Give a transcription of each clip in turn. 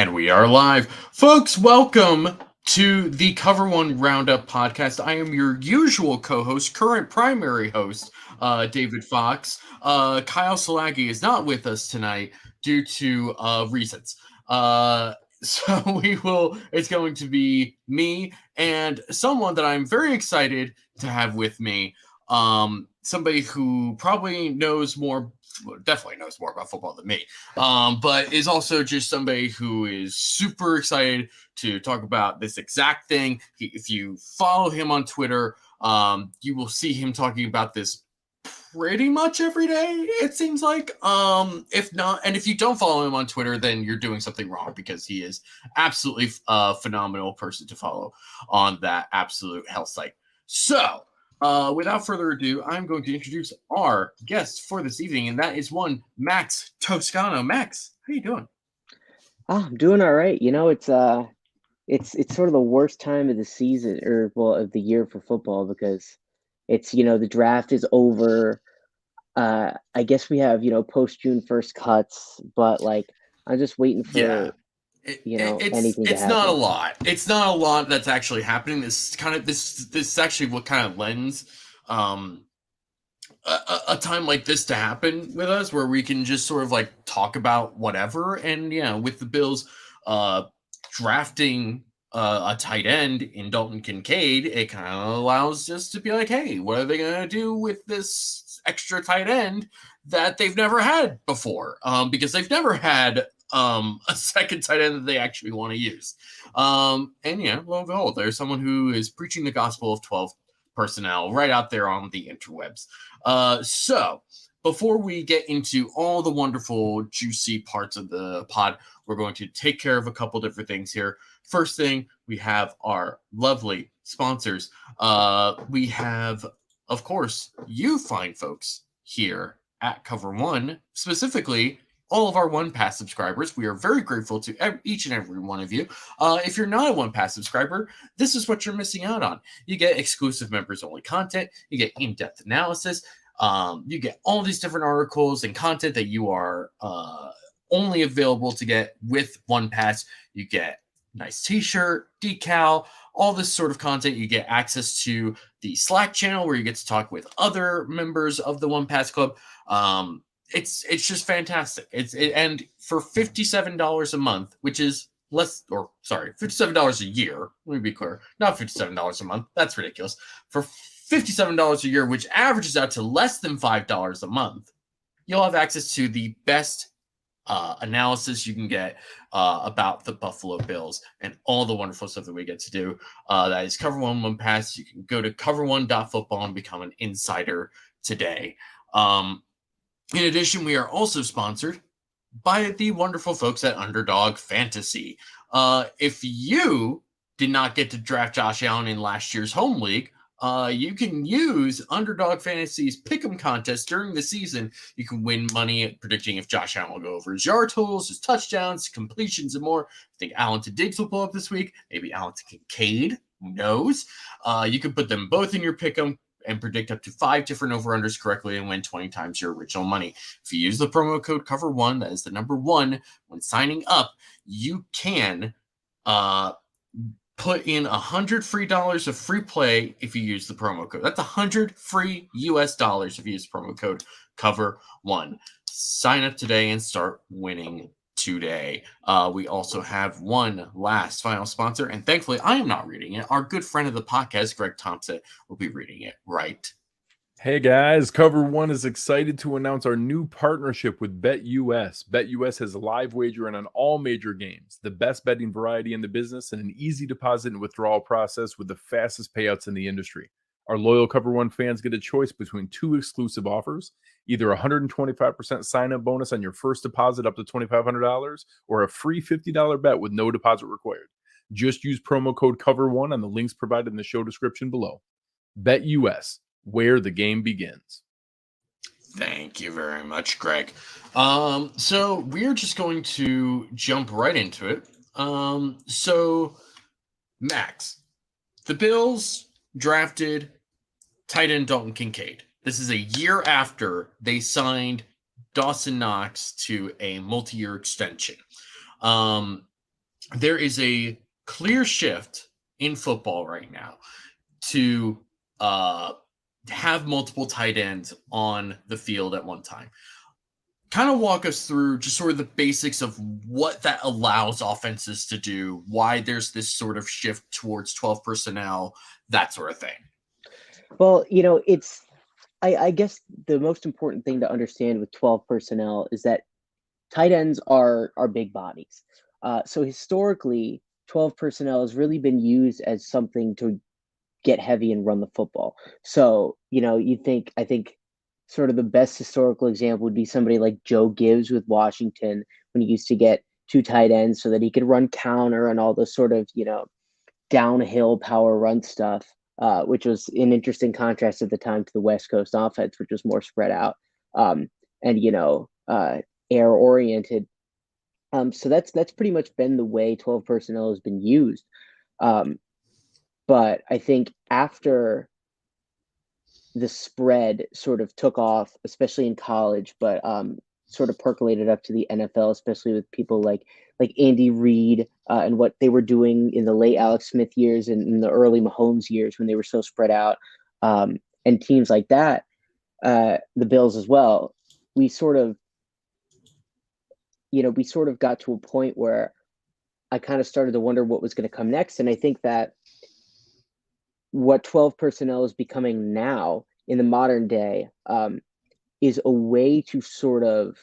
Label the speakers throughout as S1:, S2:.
S1: And we are live. Folks, welcome to the Cover One Roundup podcast. I am your usual co-host, current primary host, David Fox. Kyle Salagi is not with us tonight due to reasons. It's going to be me and someone that I'm very excited to have with me. Somebody who probably definitely knows more about football than me, but is also just somebody who is super excited to talk about this exact thing. If you follow him on Twitter, you will see him talking about this pretty much every day, it seems like. If not, and if you don't follow him on Twitter, then you're doing something wrong, because he is absolutely a phenomenal person to follow on that absolute hell site. So, without further ado, I'm going to introduce our guest for this evening, and that is one Max Toscano. Max, how you doing?
S2: Oh, I'm doing all right. It's sort of the worst time of the season, or well, of the year for football, because the draft is over. I guess we have, post June 1st cuts, but like I'm just waiting
S1: Yeah.
S2: for,
S1: It's
S2: anything to
S1: not a
S2: happen.
S1: lot. It's not a lot that's actually happening. This is actually what kind of lends um a time like this to happen with us, where we can just sort of like talk about whatever. And yeah, with the Bills uh drafting a tight end in Dalton Kincaid, it kind of allows us to be like, hey, what are they gonna do with this extra tight end that they've never had before? Because they've never had a second tight end that they actually want to use. And yeah, lo and behold, there's someone who is preaching the gospel of 12 personnel right out there on the interwebs. So before we get into all the wonderful, juicy parts of the pod, we're going to take care of a couple different things here. First thing, we have our lovely sponsors. We have, of course, you fine folks here at Cover One, specifically all of our One Pass subscribers. We are very grateful to each and every one of you. If you're not a One Pass subscriber, this is what you're missing out on. You get exclusive members only content, you get in-depth analysis, you get all these different articles and content that you are only available to get with One Pass. You get nice t-shirt, decal, all this sort of content. You get access to the Slack channel where you get to talk with other members of the One Pass Club. It's just fantastic. And for $57 a month, which is $57 a year. Let me be clear, not $57 a month. That's ridiculous. For $57 a year, which averages out to less than $5 a month, you'll have access to the best analysis you can get about the Buffalo Bills and all the wonderful stuff that we get to do. That is Cover One Pass. You can go to cover1.football and become an insider today. In addition, we are also sponsored by the wonderful folks at Underdog Fantasy. If you did not get to draft Josh Allen in last year's home league, you can use Underdog Fantasy's Pick'em contest during the season. You can win money at predicting if Josh Allen will go over his yard totals, his touchdowns, completions, and more. I think Allen to Diggs will pull up this week. Maybe Allen to Kincaid. Who knows? You can put them both in your Pick'em and predict up to 5 different over-unders correctly and win 20 times your original money. If you use the promo code COVER1, that is the number 1, when signing up, you can put in $100 free of free play if you use the promo code. That's $100 free US dollars if you use the promo code COVER1. Sign up today and start winning today. We also have one last final sponsor, and thankfully I am not reading it. Our good friend of the podcast, Greg Thompson, will be reading it, right?
S3: Hey guys, Cover One is excited to announce our new partnership with BetUS. BetUS has a live wagering on all major games, the best betting variety in the business, and an easy deposit and withdrawal process with the fastest payouts in the industry. Our loyal Cover One fans get a choice between 2 exclusive offers, either a 125% sign-up bonus on your first deposit up to $2,500 or a free $50 bet with no deposit required. Just use promo code COVER1 on the links provided in the show description below. BetUS, where the game begins.
S1: Thank you very much, Greg. So we're just going to jump right into it. So Max, the Bills drafted tight end Dalton Kincaid. This is a year after they signed Dawson Knox to a multi-year extension. there is a clear shift in football right now to have multiple tight ends on the field at one time. Kind of walk us through just sort of the basics of what that allows offenses to do, why there's this sort of shift towards 12 personnel, that sort of thing.
S2: Well, I guess the most important thing to understand with 12 personnel is that tight ends are big bodies. So historically, 12 personnel has really been used as something to get heavy and run the football. So, I think sort of the best historical example would be somebody like Joe Gibbs with Washington when he used to get two tight ends so that he could run counter and all those sort of, downhill power run stuff, which was an interesting contrast at the time to the West Coast offense, which was more spread out and, air oriented. So that's pretty much been the way 12 personnel has been used. But I think after the spread sort of took off, especially in college, but sort of percolated up to the NFL, especially with people like Andy Reid and what they were doing in the late Alex Smith years and in the early Mahomes years when they were so spread out, and teams like that, the Bills as well. We sort of got to a point where I kind of started to wonder what was going to come next, and I think that what 12 personnel is becoming now in the modern day is a way to sort of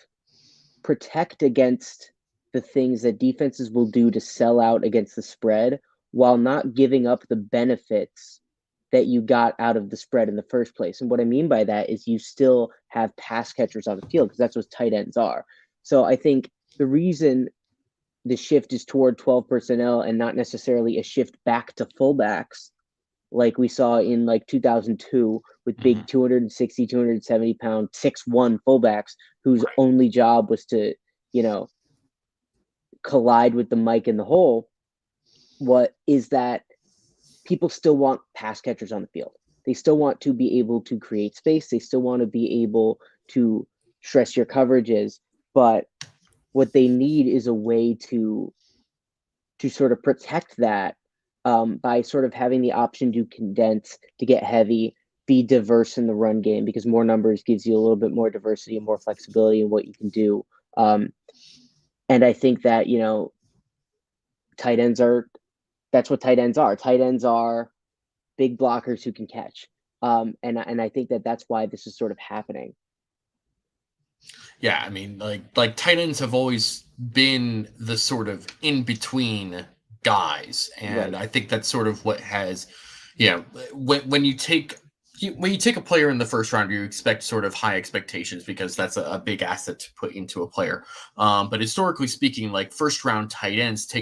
S2: protect against the things that defenses will do to sell out against the spread while not giving up the benefits that you got out of the spread in the first place. And what I mean by that is you still have pass catchers on the field because that's what tight ends are. So I think the reason the shift is toward 12 personnel and not necessarily a shift back to fullbacks like we saw in like 2002 with big 260, 270 pound 6'1" fullbacks whose only job was to, collide with the mic in the hole. What is that people still want pass catchers on the field. They still want to be able to create space. They still want to be able to stress your coverages. But what they need is a way to sort of protect that by sort of having the option to condense, to get heavy, be diverse in the run game because more numbers gives you a little bit more diversity and more flexibility in what you can do. And I think that, tight ends that's what tight ends are. Tight ends are big blockers who can catch. And I think that that's why this is sort of happening.
S1: Yeah, I mean, like tight ends have always been the sort of in between guys, and
S2: Right.
S1: I think that's sort of what has, when you take a player in the first round, you expect sort of high expectations because that's a big asset to put into a player. But historically speaking, like first round tight ends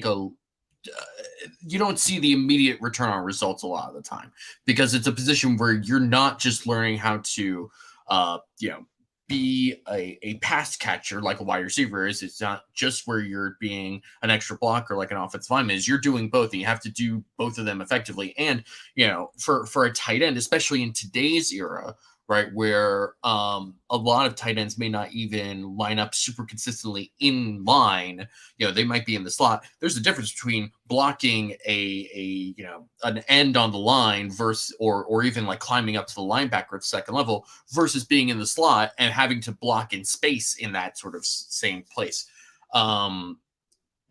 S1: you don't see the immediate return on results a lot of the time because it's a position where you're not just learning how to, be a pass catcher like a wide receiver is. It's not just where you're being an extra blocker like an offensive lineman is. You're doing both, and you have to do both of them effectively. And for a tight end, especially in today's era, right, where a lot of tight ends may not even line up super consistently in line. They might be in the slot. There's a difference between blocking an end on the line versus or even like climbing up to the linebacker at the second level versus being in the slot and having to block in space in that sort of same place. And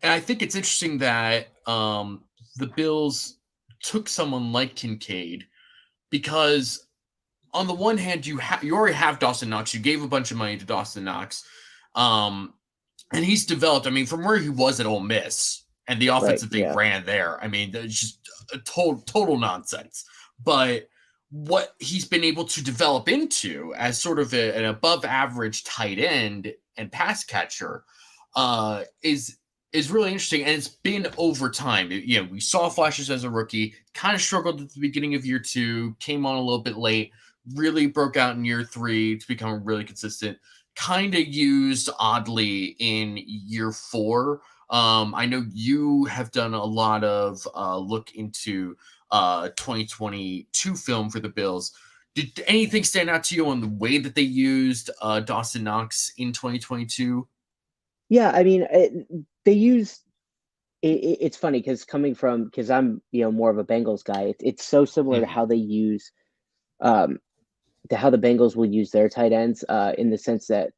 S1: I think it's interesting that the Bills took someone like Kincaid because on the one hand, you already have Dawson Knox. You gave a bunch of money to Dawson Knox. And he's developed, I mean, from where he was at Ole Miss and the offense that they ran there, I mean, it's just a total nonsense. But what he's been able to develop into as sort of an above average tight end and pass catcher is really interesting. And it's been over time. We saw flashes as a rookie, kind of struggled at the beginning of year 2, came on a little bit late, really broke out in year 3 to become really consistent, kind of used oddly in year 4. I know you have done a lot of look into 2022 film for the Bills. Did anything stand out to you on the way that they used Dawson Knox in 2022?
S2: Yeah, I mean, they used it's funny because I'm more of a Bengals guy. It's so similar to
S1: Mhm.
S2: how they use to how the Bengals will use their tight ends in the sense that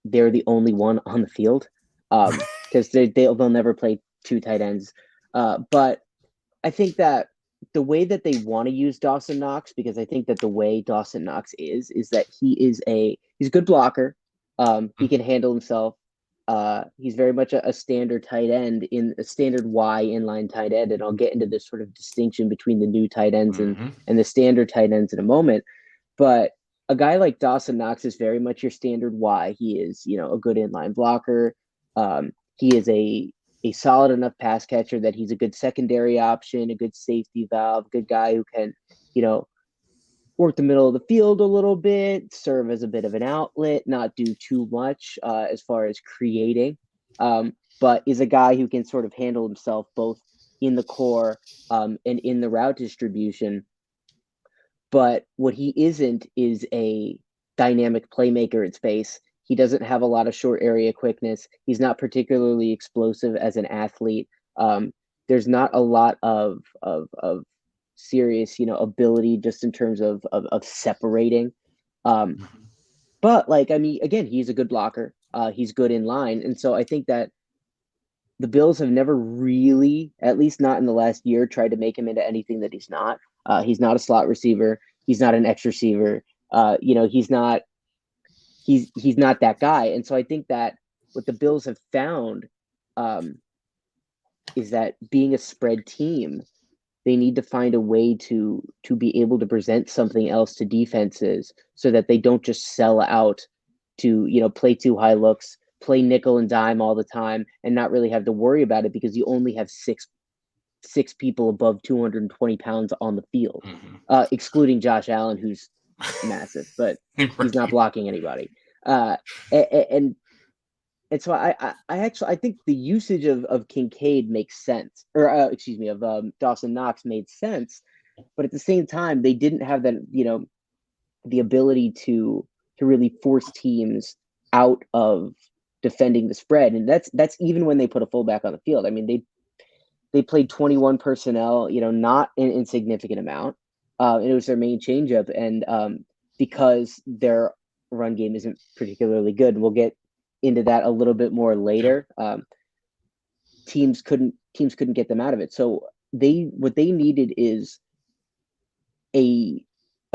S2: they're the only one on the field because they'll never play two tight ends. But I think that the way that they want to use Dawson Knox, because I think that the way Dawson Knox is that he's a good blocker. He can handle himself. He's very much a standard tight end in a standard Y inline tight end, and I'll get into this sort of distinction between the new tight ends
S1: Mhm.
S2: and the standard tight ends in a moment. But a guy like Dawson Knox is very much your standard Y. He is, a good inline blocker. He is a solid enough pass catcher that he's a good secondary option, a good safety valve, good guy who can, work the middle of the field a little bit, serve as a bit of an outlet, not do too much as far as creating, but is a guy who can sort of handle himself both in the core and in the route distribution. But what he isn't is a dynamic playmaker in space. He doesn't have a lot of short area quickness. He's not particularly explosive as an athlete. There's not a lot of serious, ability just in terms of separating. But again, he's a good blocker. He's good in line, and so I think that the Bills have never really, at least not in the last year, tried to make him into anything that he's not. He's not a slot receiver. He's not an X receiver. He's not that guy. And so I think that what the Bills have found is that being a spread team, they need to find a way to be able to present something else to defenses so that they don't just sell out to play too high looks, play nickel and dime all the time, and not really have to worry about it because you only have six people above 220 pounds on the field, excluding Josh Allen, who's massive, but he's not blocking anybody. And so I think the usage of Kincaid makes sense, or excuse me, of Dawson Knox made sense, but at the same time, they didn't have that, the ability to really force teams out of defending the spread, and that's even when they put a fullback on the field. I mean, they played 21 personnel, not an insignificant amount, and it was their main changeup, and because their run game isn't particularly good, and we'll get into that a little bit more later. Teams couldn't get them out of it. So what they needed is a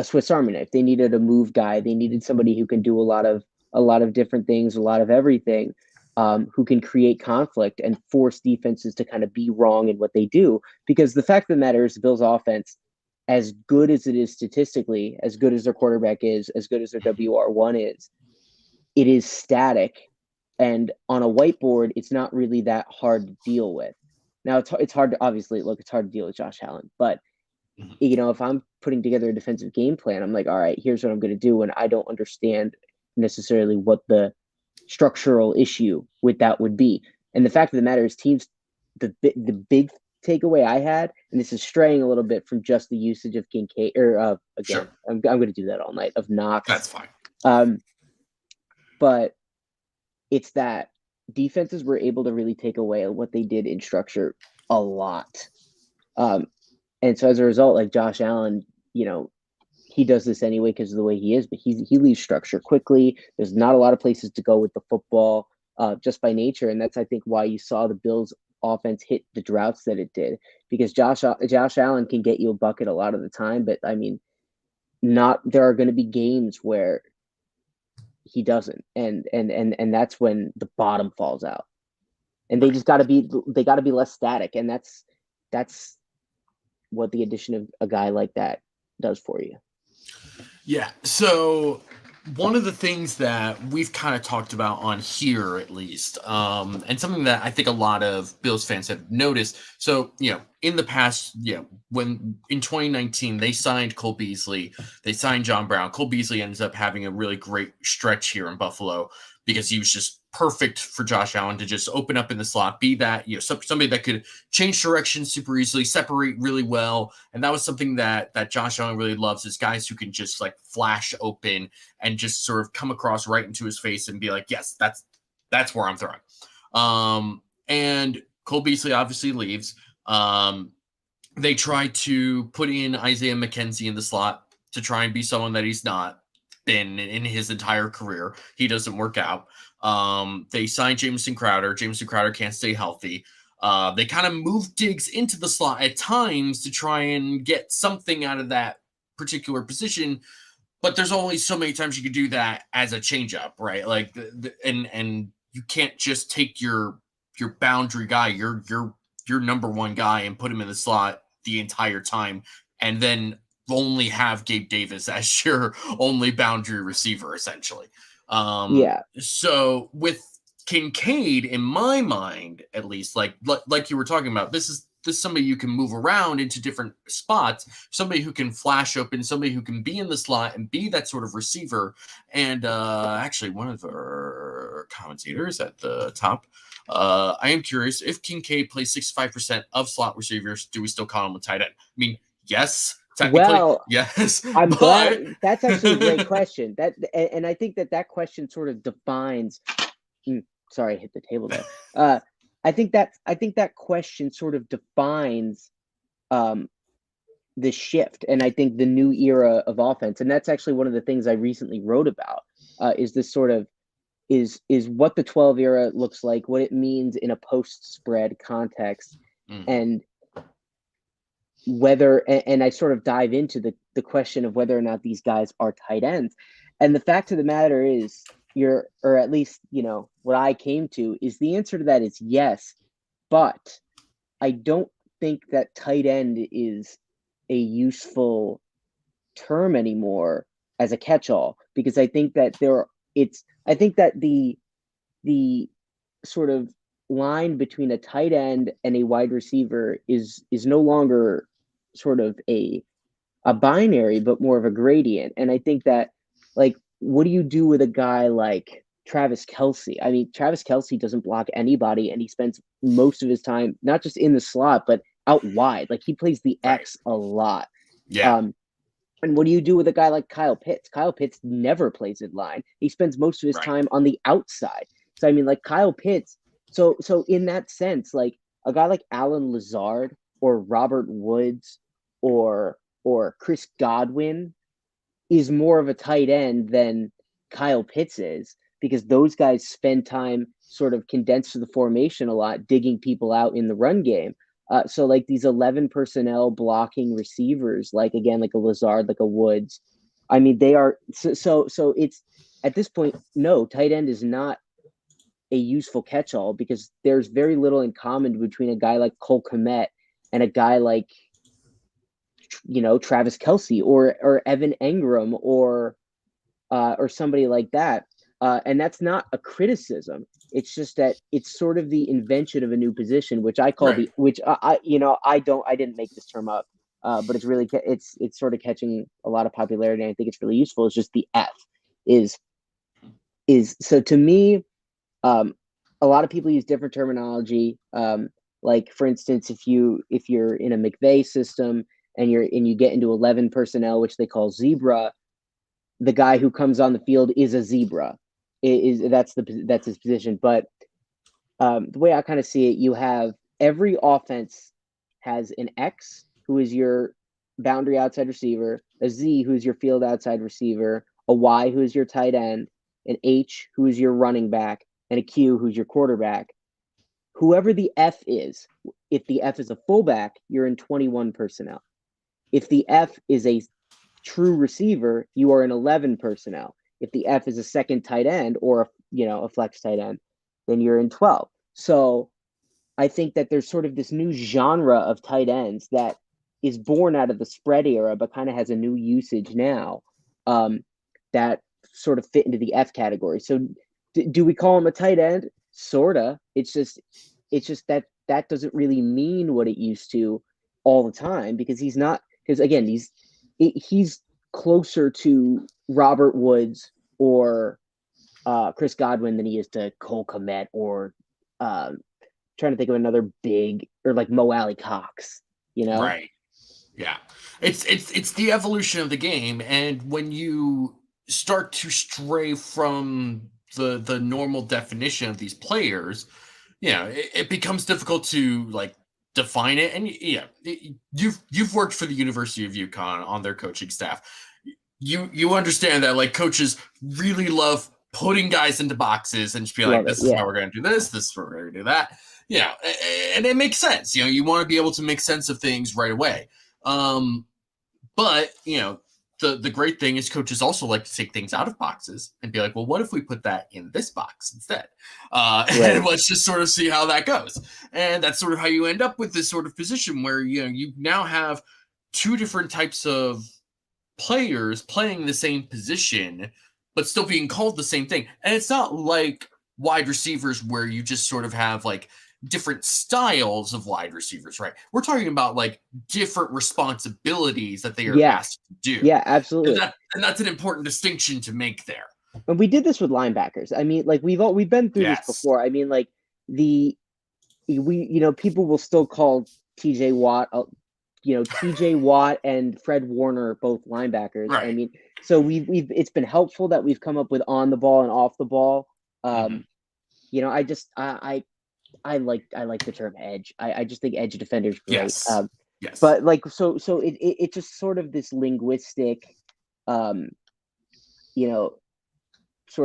S2: Swiss Army knife. They needed a move guy. They needed somebody who can do a lot of different things, a lot of everything, who can create conflict and force defenses to kind of be wrong in what they do. Because the fact of the matter is, the Bills' offense, as good as it is statistically, as good as their quarterback is, as good as their WR1 is, it is static. And on a whiteboard, it's not really that hard to deal with. Now, it's hard to obviously it's hard to deal with Josh Allen, but if I'm putting together a defensive game plan, I'm like, all right, here's what I'm going to do, and I don't understand necessarily what the structural issue with that would be. And the fact of the matter is, teams, the big takeaway I had, and this is straying a little bit from just the usage of Kincaid, or again, sure. I'm going to do that all night, of Knox.
S1: That's fine.
S2: But it's that defenses were able to really take away what they did in structure a lot. And so as a result, like Josh Allen, he does this anyway because of the way he is, but he leaves structure quickly. There's not a lot of places to go with the football just by nature. And that's, I think, why you saw the Bills offense hit the droughts that it did, because Josh Allen can get you a bucket a lot of the time. But I mean, there are going to be games where he doesn't. And that's when the bottom falls out, and they just got to be less static. And that's what the addition of a guy like that does for you.
S1: Yeah. So one of the things that we've kind of talked about on here, at least, and something that I think a lot of Bills fans have noticed. So, in the past, when in 2019, they signed Cole Beasley, they signed John Brown. Cole Beasley ends up having a really great stretch here in Buffalo because he was just perfect for Josh Allen to just open up in the slot, be that, somebody that could change direction super easily, separate really well. And that was something that Josh Allen really loves, is guys who can just like flash open and just sort of come across right into his face and be like, yes, that's where I'm throwing. And Cole Beasley obviously leaves. They try to put in Isaiah McKenzie in the slot to try and be someone that he's not been in his entire career. He doesn't work out. They signed Jamison Crowder. Jamison Crowder can't stay healthy. They kind of move Diggs into the slot at times to try and get something out of that particular position, but there's only so many times you can do that as a changeup, right? Like, and you can't just take your boundary guy, your number one guy, and put him in the slot the entire time, and then only have Gabe Davis as your only boundary receiver, essentially. So with Kincaid, in my mind, at least, like you were talking about, this is somebody you can move around into different spots, somebody who can flash open, somebody who can be in the slot and be that sort of receiver. And actually, one of our commentators at the top, I am curious, if Kincaid plays 65% of slot receivers, do we still call him a tight end? I mean, yes. Technically, yes.
S2: I'm glad. That's actually a great question. And I think that question sort of defines. Sorry, I hit the table there. I think that question sort of defines the shift, and I think the new era of offense. And that's actually one of the things I recently wrote about. Is this sort of is what the 12 era looks like, what it means in a post spread context, and whether, and I sort of dive into the question of whether or not these guys are tight ends. And the fact of the matter is, or at least, what I came to is the answer to that is yes, but I don't think that tight end is a useful term anymore as a catch-all, because I think that I think that the sort of line between a tight end and a wide receiver is no longer sort of a binary, but more of a gradient. And I think that, like, what do you do with a guy like Travis Kelce? I mean, Travis Kelce doesn't block anybody, and he spends most of his time not just in the slot, but out wide. Like, he plays the X a lot.
S1: Yeah.
S2: And what do you do with a guy like Kyle Pitts? Kyle Pitts never plays in line. He spends most of his time on the outside. So, I mean, like, Kyle Pitts. So in that sense, like, a guy like Alan Lazard or Robert Woods or Chris Godwin is more of a tight end than Kyle Pitts is, because those guys spend time sort of condensed to the formation a lot, digging people out in the run game. So like these 11 personnel blocking receivers, like, again, like a Lazard, like a Woods, I mean, they are so it's at this point, no, tight end is not a useful catch-all, because there's very little in common between a guy like Cole Kmet and a guy like, Travis Kelce or Evan Engram or somebody like that. And that's not a criticism. It's just that it's sort of the invention of a new position, which I call I didn't make this term up, but it's really, it's sort of catching a lot of popularity. And I think it's really useful. It's just the F is so to me, a lot of people use different terminology. Like, for instance, if you're in a McVay system and you get into 11 personnel, which they call zebra, the guy who comes on the field is a zebra. That's his position. But the way I kind of see it, you have every offense has an X, who is your boundary outside receiver, a Z, who is your field outside receiver, a Y, who is your tight end, an H, who is your running back, and a Q, who's your quarterback. Whoever the F is, if the F is a fullback, you're in 21 personnel. If the F is a true receiver, you are in 11 personnel. If the F is a second tight end or a flex tight end, then you're in 12. So I think that there's sort of this new genre of tight ends that is born out of the spread era, but kind of has a new usage now, that sort of fit into the F category. So do we call him a tight end? Sorta. It's just that doesn't really mean what it used to all the time, because he's not. Because again, he's closer to Robert Woods or Chris Godwin than he is to Cole Kmet or trying to think of another big, or like Mo Alley Cox.
S1: Right. Yeah. It's the evolution of the game, and when you start to stray from the normal definition of these players, it becomes difficult to like define it. And you've worked for the University of UConn on their coaching staff. You understand that like coaches really love putting guys into boxes and just be like, this is how we're going to do this. This is how we're going to do that. And it makes sense. You want to be able to make sense of things right away. But the great thing is coaches also like to take things out of boxes and be like, well, what if we put that in this box instead? And let's just sort of see how that goes. And that's sort of how you end up with this sort of position where, you now have two different types of players playing the same position, but still being called the same thing. And it's not like wide receivers where you just sort of have like different styles of wide receivers, right? We're talking about like different responsibilities that they are asked to do.
S2: Yeah, absolutely.
S1: And that's an important distinction to make there.
S2: And we did this with linebackers. I mean, like we've been through this before. I mean, like people will still call TJ Watt, TJ Watt and Fred Warner both linebackers. Right. I mean, so it's been helpful that we've come up with on the ball and off the ball. I like the term edge. I just think edge defender is great.
S1: Yes.
S2: But like so it's just sort of this linguistic, sort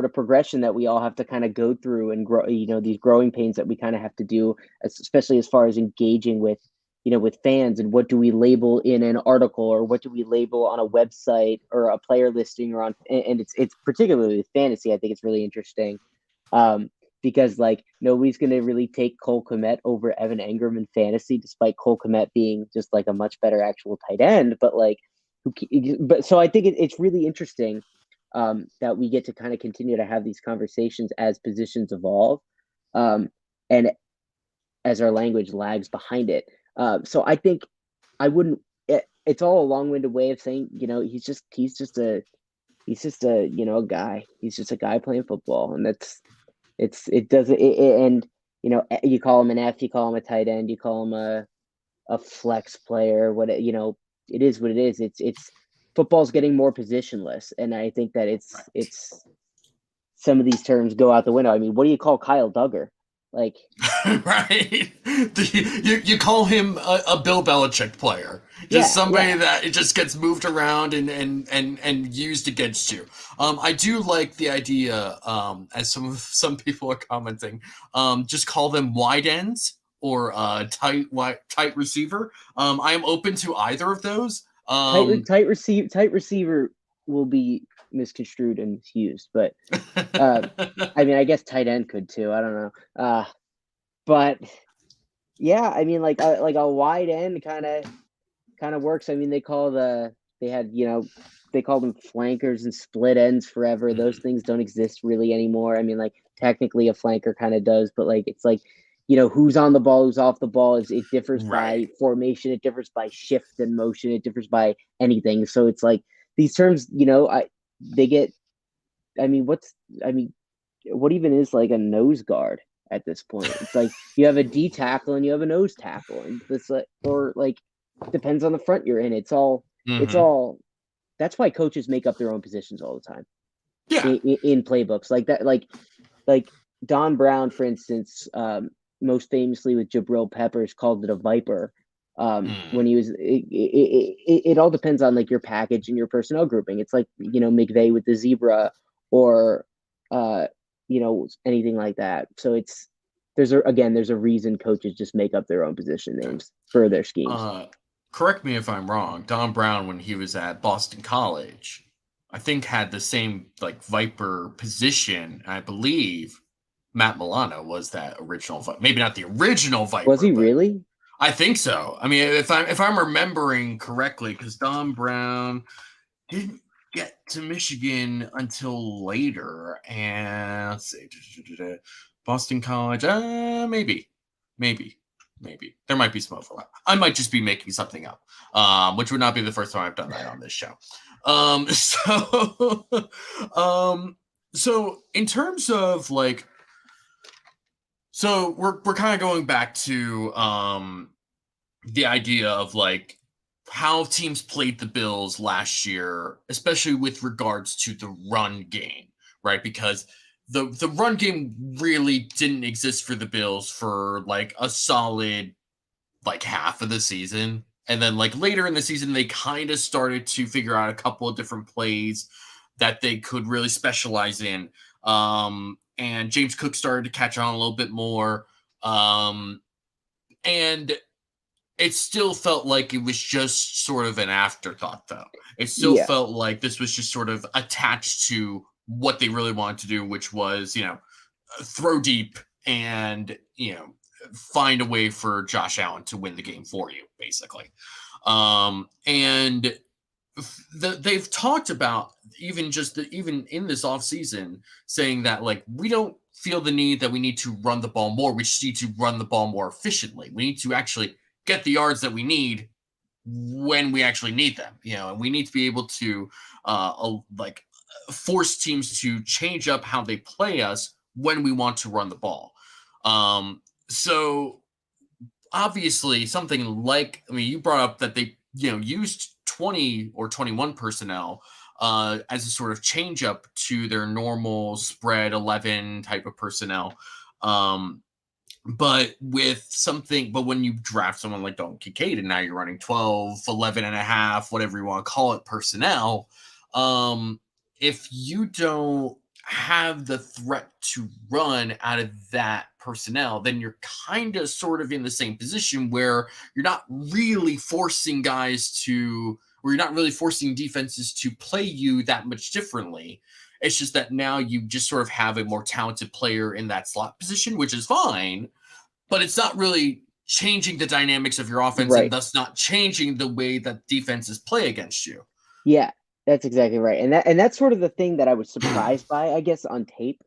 S2: of progression that we all have to kind of go through and grow. These growing pains that we kind of have to do, especially as far as engaging with fans, and what do we label in an article, or what do we label on a website or a player listing, or on, and it's particularly with fantasy. I think it's really interesting. Because like nobody's going to really take Cole Kmet over Evan Engram in fantasy, despite Cole Kmet being just like a much better actual tight end. But like, so I think it's really interesting that we get to kind of continue to have these conversations as positions evolve, and as our language lags behind it. So I think I wouldn't. It's all a long-winded way of saying, he's just a guy. He's just a guy playing football, and you call him an F, you call him a tight end, you call him a flex player. It is what it is. It's football's getting more positionless, and I think that it's some of these terms go out the window. I mean, what do you call Kyle Duggar? Like,
S1: right? You call him a Bill Belichick player, just somebody that it just gets moved around and used against you. I do like the idea, as some people are commenting, just call them wide ends or tight receiver. I am open to either of those.
S2: Tight receiver will be misconstrued and misused, but I mean, I guess tight end could too. I don't know, but yeah, I mean, like a wide end kind of works. I mean, they called them flankers and split ends forever. Those things don't exist really anymore. I mean, like technically a flanker kind of does, but like it's like who's on the ball, who's off the ball. It differs by formation, it differs by shift and motion, it differs by anything. So it's like these terms, what even is like a nose guard at this point? It's like you have a D tackle and you have a nose tackle, and this depends on the front you're in. It's all that's why coaches make up their own positions all the time.
S1: Yeah.
S2: In playbooks like that, like Don Brown, for instance, most famously with Jabril Peppers, called it a viper. When he was, it all depends on like your package and your personnel grouping. It's like, McVay with the zebra, or, anything like that. So there's a reason coaches just make up their own position names for their schemes.
S1: Correct me if I'm wrong. Don Brown, when he was at Boston College, I think had the same like viper position. I believe Matt Milano was that original, maybe not the original viper.
S2: Was he really?
S1: I think so. I mean, if I'm remembering correctly, because Don Brown didn't get to Michigan until later, and let's see, Boston College, maybe there might be some overlap. I might just be making something up, which would not be the first time I've done that on this show. So in terms of like. So we're kind of going back to the idea of like how teams played the Bills last year, especially with regards to the run game, right? Because the run game really didn't exist for the Bills for like a solid like half of the season. And then like later in the season, they kind of started to figure out a couple of different plays that they could really specialize in. And James Cook started to catch on a little bit more. And it still felt like it was just sort of an afterthought, though. It still felt like this was just sort of attached to what they really wanted to do, which was, throw deep and, find a way for Josh Allen to win the game for you, basically. And they've talked about even in this offseason saying that, like, we don't feel the need that we need to run the ball more. We just need to run the ball more efficiently. We need to actually get the yards that we need when we actually need them, and we need to be able to force teams to change up how they play us when we want to run the ball. So obviously something like, you brought up that they, used 20 or 21 personnel as a sort of change up to their normal spread 11 type of personnel. But when you draft someone like Dalton Kincaid and now you're running 12, 11 and a half, whatever you want to call it, personnel, if you don't have the threat to run out of that personnel, then you're kind of sort of in the same position where you're not really forcing defenses to play you that much differently. It's just that now you just sort of have a more talented player in that slot position, which is fine, but it's not really changing the dynamics of your offense and thus not changing the way that defenses play against you.
S2: Yeah, that's exactly right. And that's sort of the thing that I was surprised by, I guess, on tape,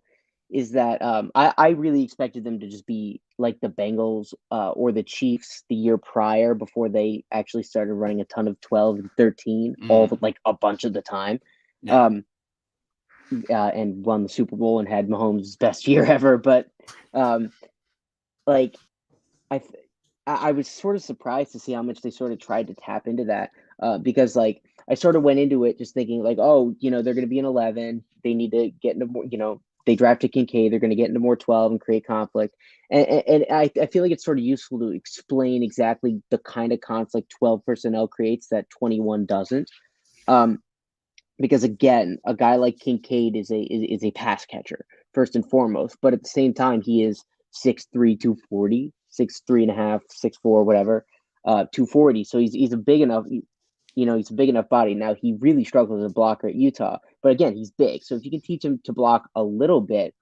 S2: is that I really expected them to just be like the Bengals or the Chiefs the year prior, before they actually started running a ton of 12 and 13, like a bunch of the time. Yeah. And won the Super Bowl and had Mahomes' best year ever. But I was sort of surprised to see how much they sort of tried to tap into that, because like I sort of went into it just thinking like, oh, they're going to be an 11. They need to get into more, they drafted Kincaid. They're going to get into more 12 and create conflict. And I feel like it's sort of useful to explain exactly the kind of conflict 12 personnel creates that 21 doesn't. Because again, a guy like Kincaid is a pass catcher first and foremost, but at the same time, he is 6'3", 240, 6'3 and a half, 6'4", whatever, 240. So he's a big enough, he's a big enough body. Now he really struggles as a blocker at Utah, but again, he's big. So if you can teach him to block a little bit,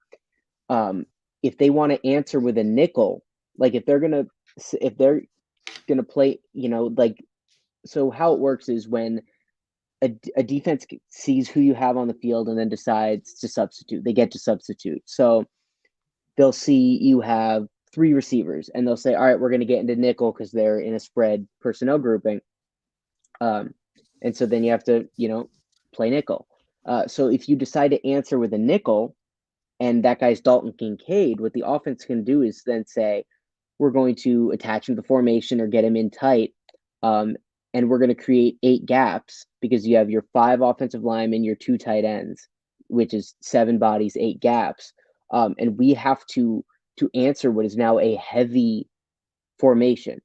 S2: if they want to answer with a nickel, like if they're gonna play, so how it works is when a defense sees who you have on the field and then decides to substitute. They get to substitute. So they'll see you have 3 receivers and they'll say, all right, we're going to get into nickel because they're in a spread personnel grouping. And so then you have to, play nickel. So if you decide to answer with a nickel and that guy's Dalton Kincaid, what the offense can do is then say, we're going to attach him to formation or get him in tight. And we're going to create 8 gaps because you have your 5 offensive linemen, your 2 tight ends, which is 7 bodies, 8 gaps. And we have to answer what is now a heavy formation,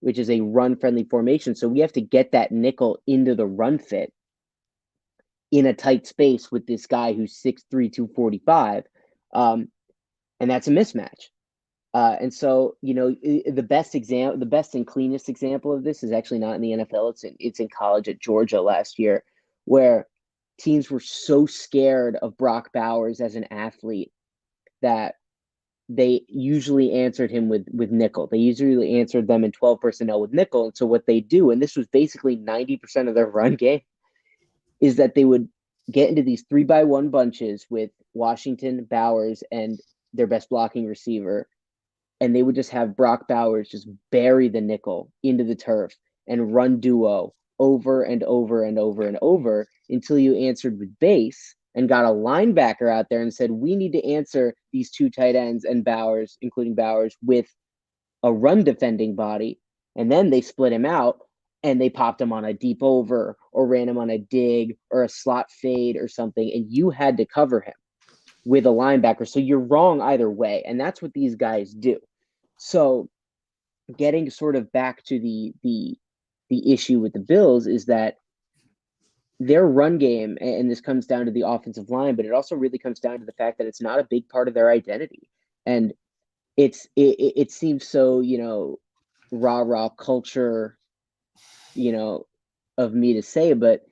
S2: which is a run-friendly formation. So we have to get that nickel into the run fit in a tight space with this guy who's 6'3", 245. And that's a mismatch. And so, the best and cleanest example of this is actually not in the NFL. It's in college at Georgia last year, where teams were so scared of Brock Bowers as an athlete that they usually answered him with nickel. They usually answered them in 12 personnel with nickel. And so what they do, and this was basically 90% of their run game, is that they would get into these 3-by-1 bunches with Washington, Bowers, and their best blocking receiver. And they would just have Brock Bowers just bury the nickel into the turf and run duo over and over and over and over until you answered with base and got a linebacker out there and said, we need to answer these 2 tight ends and Bowers, including Bowers, with a run defending body. And then they split him out and they popped him on a deep over or ran him on a dig or a slot fade or something. And you had to cover him. with a linebacker. So you're wrong either way. And that's what these guys do. So getting sort of back to the issue with the Bills is that their run game, and this comes down to the offensive line, but it also really comes down to the fact that it's not a big part of their identity. And it seems so, rah culture, of me to say, but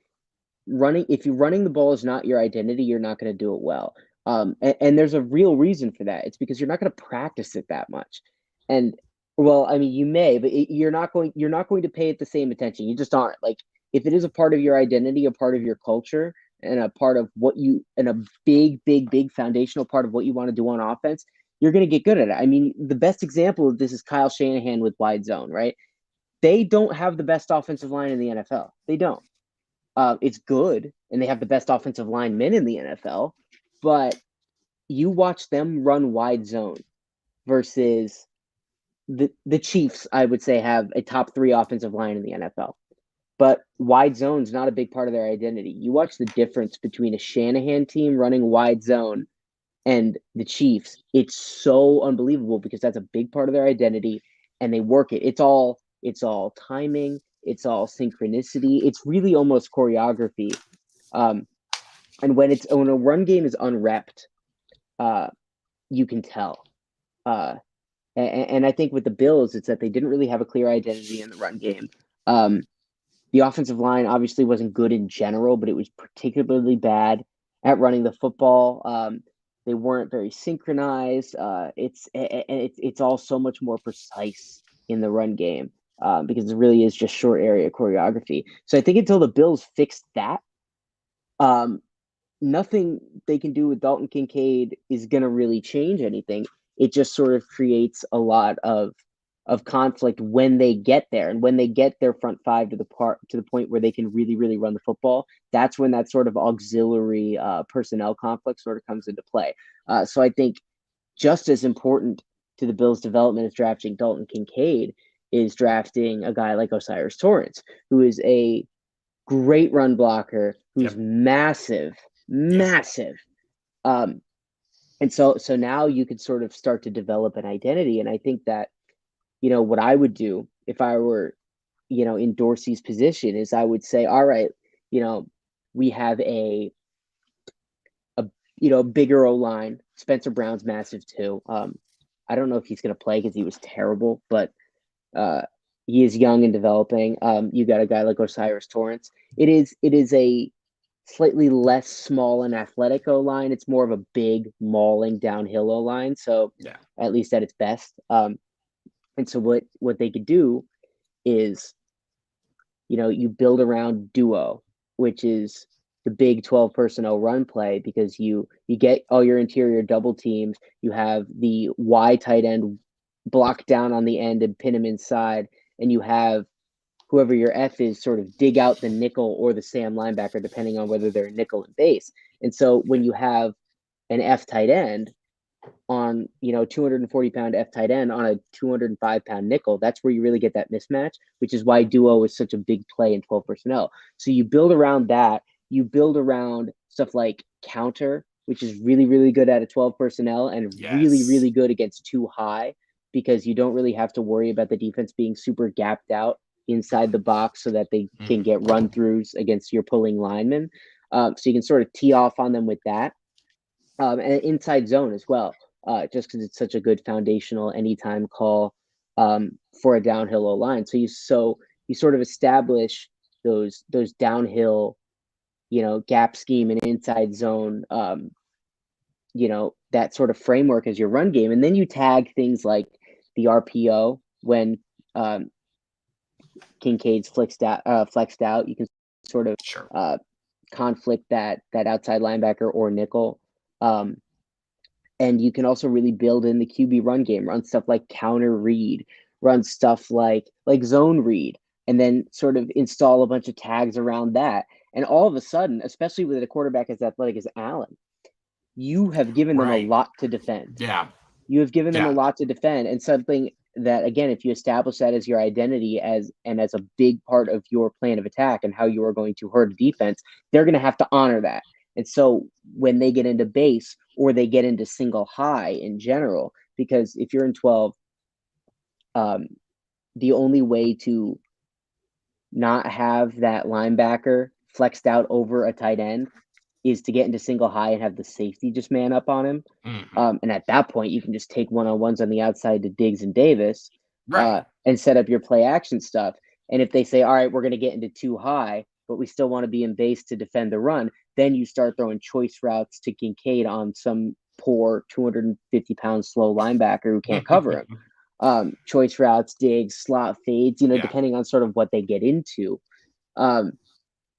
S2: if you're running the ball is not your identity, you're not going to do it well. And there's a real reason for that. It's because you're not going to practice it that much. And well, I mean, you may, but you're not going to pay it the same attention. You just aren't. Like, if it is a part of your identity, a part of your culture, and a part of and a big foundational part of what you want to do on offense, you're going to get good at it. I mean, the best example of this is Kyle Shanahan with wide zone, right? They don't have the best offensive line in the NFL. They don't. It's good, and they have the best offensive linemen in the NFL, but you watch them run wide zone versus the Chiefs, I would say, have a top 3 offensive line in the NFL. But wide zone is not a big part of their identity. You watch the difference between a Shanahan team running wide zone and the Chiefs. It's so unbelievable because that's a big part of their identity, and they work it. It's all timing. It's all synchronicity. It's really almost choreography. And when a run game is unrepped, you can tell. And I think with the Bills, it's that they didn't really have a clear identity in the run game. The offensive line obviously wasn't good in general, but it was particularly bad at running the football. They weren't very synchronized. It's all so much more precise in the run game because it really is just short area choreography. So I think until the Bills fix that, nothing they can do with Dalton Kincaid is going to really change anything. It just sort of creates a lot of conflict when they get there, and when they get their front 5 to the point where they can really run the football. That's when that sort of auxiliary personnel conflict sort of comes into play. So I think just as important to the Bills' development as drafting Dalton Kincaid is drafting a guy like Osiris Torrance, who is a great run blocker, who's massive. And so now you could sort of start to develop an identity. And I think that, what I would do if I were, in Dorsey's position is I would say, all right, we have a bigger O-line. Spencer Brown's massive too. I don't know if he's going to play because he was terrible, but he is young and developing. You got a guy like Osiris Torrance. It is a slightly less small and athletic O-line. It's more of a big mauling downhill O-line. So at least at its best. And so what they could do is, you build around duo, which is the big 12 personnel run play, because you get all your interior double teams. You have the Y tight end block down on the end and pin him inside, and you have whoever your F is sort of dig out the nickel or the Sam linebacker, depending on whether they're nickel and base. And so when you have an F tight end on, 240-pound F tight end on a 205-pound nickel, that's where you really get that mismatch, which is why duo is such a big play in 12 personnel. So you build around that. You build around stuff like counter, which is really good at a 12 personnel and really good against too high, because you don't really have to worry about the defense being super gapped out inside the box so that they can get run throughs against your pulling linemen. So you can sort of tee off on them with that. And inside zone as well, just because it's such a good foundational anytime call for a downhill O-line. So you sort of establish those downhill, gap scheme and inside zone, that sort of framework as your run game. And then you tag things like the RPO when Kincaid's flexed out. You can sort of conflict that outside linebacker or nickel. And you can also really build in the QB run game, run stuff like counter read, run stuff like zone read, and then sort of install a bunch of tags around that. And all of a sudden, especially with a quarterback as athletic as Allen, you have given them a lot to defend.
S1: Yeah.
S2: You have given them a lot to defend, and something that, again, if you establish that as your identity as a big part of your plan of attack and how you are going to hurt a defense, they're going to have to honor that. And so when they get into base or they get into single high in general. Because if you're in 12, the only way to not have that linebacker flexed out over a tight end is to get into single high and have the safety just man up on him. And at that point, you can just take one-on-ones on the outside to Diggs and Davis,
S1: Right.
S2: and set up your play action stuff. And if they say, all right, we're going to get into too high, but we still want to be in base to defend the run, then you start throwing choice routes to Kincaid on some poor 250-pound slow linebacker who can't cover him. Choice routes, digs, slot fades, depending on sort of what they get into.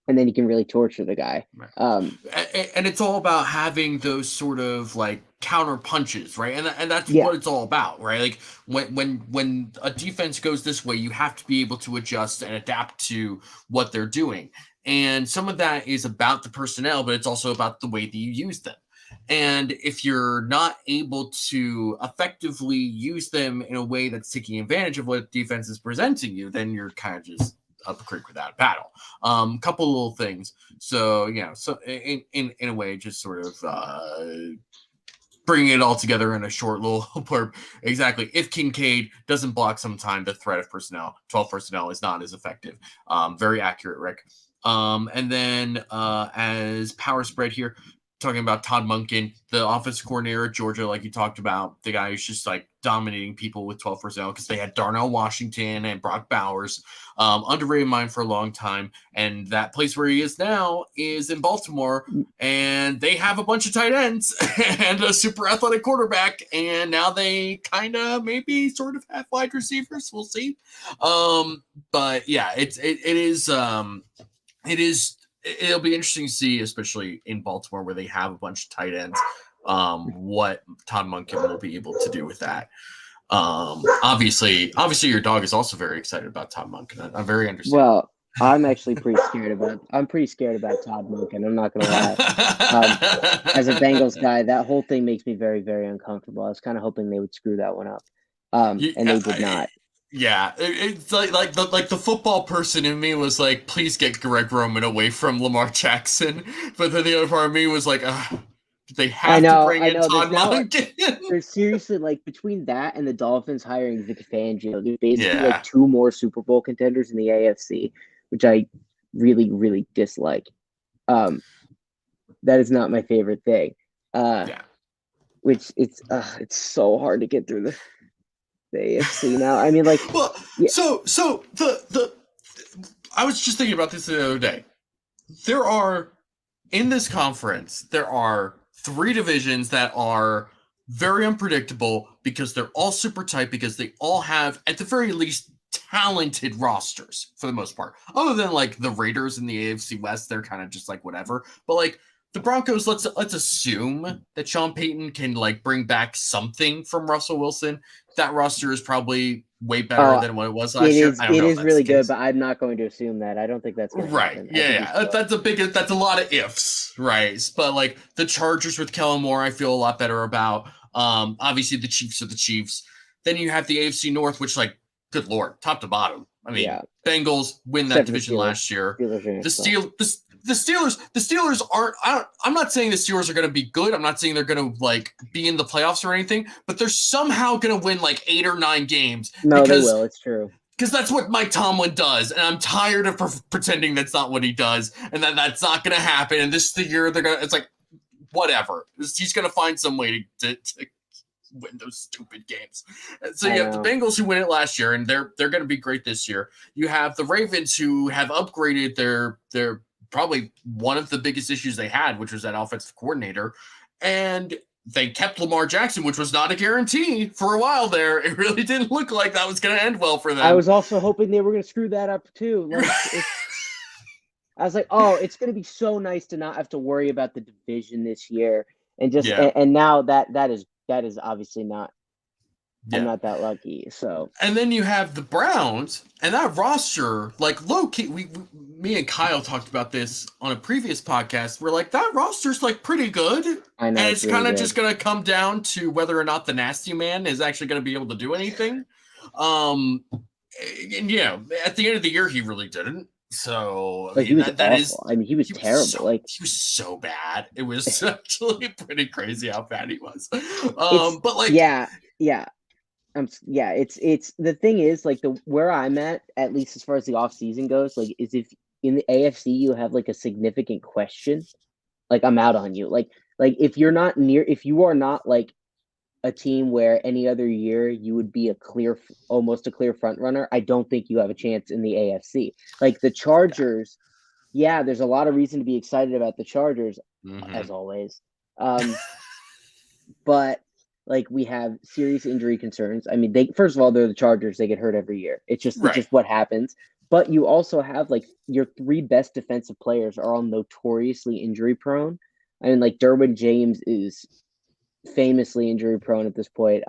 S2: And then you can really torture the guy.
S1: And it's all about having those sort of like counter punches, right? And that's what it's all about, right? Like when a defense goes this way, you have to be able to adjust and adapt to what they're doing. And some of that is about the personnel, but it's also about the way that you use them. And if you're not able to effectively use them in a way that's taking advantage of what defense is presenting you, then you're kind of just up a creek without a paddle. Couple little things. So so in a way, just sort of bringing it all together in a short little blurb. Exactly. If Kincaid doesn't block sometime, the threat of 12 personnel is not as effective. Very accurate, Rick. And then as power spread here, talking about Todd Monken, the offensive coordinator at Georgia, like you talked about, the guy who's just like dominating people with 12 personnel because they had Darnell Washington and Brock Bowers, underrated mind for a long time. And that place where he is now is in Baltimore, and they have a bunch of tight ends and a super athletic quarterback. And now they kind of maybe sort of have wide receivers. We'll see. But yeah, it is. It'll be interesting to see, especially in Baltimore where they have a bunch of tight ends, what Todd Monken will be able to do with that. Obviously your dog is also very excited about Todd Monken. I'm very interested.
S2: Well, I'm actually pretty scared about Todd Monken. I'm not going to lie. As a Bengals guy, that whole thing makes me very, very uncomfortable. I was kind of hoping they would screw that one up. And they did not.
S1: Yeah, it's like the football person in me was like, please get Greg Roman away from Lamar Jackson. But then the other part of me was like, they have to bring in Todd Monken.
S2: There's seriously, like, between that and the Dolphins hiring Vic Fangio, there's basically like two more Super Bowl contenders in the AFC, which I really, really dislike. That is not my favorite thing. Which it's so hard to get through the AFC now. I mean, like,
S1: so the I was just thinking about this the other day. There are in this conference, there are 3 divisions that are very unpredictable because they're all super tight, because they all have at the very least talented rosters for the most part. Other than like the Raiders in the AFC West, they're kind of just like whatever. But like the Broncos, let's assume that Sean Payton can like bring back something from Russell Wilson. That roster is probably way better than what it was last year.
S2: It is really good, but I'm not going to assume that. I don't think that's going to happen.
S1: Yeah. That's a lot of ifs, right? But like the Chargers with Kellen Moore, I feel a lot better about. Obviously the Chiefs are the Chiefs. Then you have the AFC North, which like, good Lord, top to bottom. I mean, Bengals win that division last year. The Steelers aren't. I'm not saying the Steelers are going to be good. I'm not saying they're going to like be in the playoffs or anything. But they're somehow going to win like 8 or 9 games.
S2: No, they will. It's true.
S1: Because that's what Mike Tomlin does, and I'm tired of pretending that's not what he does, and that's not going to happen. And this is the year they're going to. It's like whatever. He's going to find some way to win those stupid games. So you have the Bengals who win it last year, and they're going to be great this year. You have the Ravens who have upgraded their probably one of the biggest issues they had, which was that offensive coordinator. And they kept Lamar Jackson, which was not a guarantee for a while there. It really didn't look like that was going to end well for them.
S2: I was also hoping they were going to screw that up too. Like, I was like, oh, it's going to be so nice to not have to worry about the division this year. And just, and now that is obviously not, I'm not that lucky. So,
S1: and then you have the Browns and that roster, like low key, me and Kyle talked about this on a previous podcast. We're like, that roster's like pretty good.
S2: I know,
S1: and it's really kind of just going to come down to whether or not the nasty man is actually going to be able to do anything. And at the end of the year, he really didn't. So I
S2: Like he
S1: mean
S2: was
S1: that is
S2: awful. I mean, he was terrible. Like
S1: he was so bad. It was actually pretty crazy how bad he was.
S2: it's
S1: But like
S2: yeah. Yeah, it's the thing is like the where I'm at least as far as the off season goes, like is if in the AFC you have like a significant question, like I'm out on you. Like if you are not like a team where any other year you would be almost a clear front runner, I don't think you have a chance in the AFC. Like the Chargers, yeah, there's a lot of reason to be excited about the Chargers, as always. But like we have serious injury concerns. I mean, they first of all, they're the Chargers, they get hurt every year. It's
S1: right.
S2: just what happens. But you also have like your three best defensive players are all notoriously injury prone. I mean, like Derwin James is famously injury prone at this point.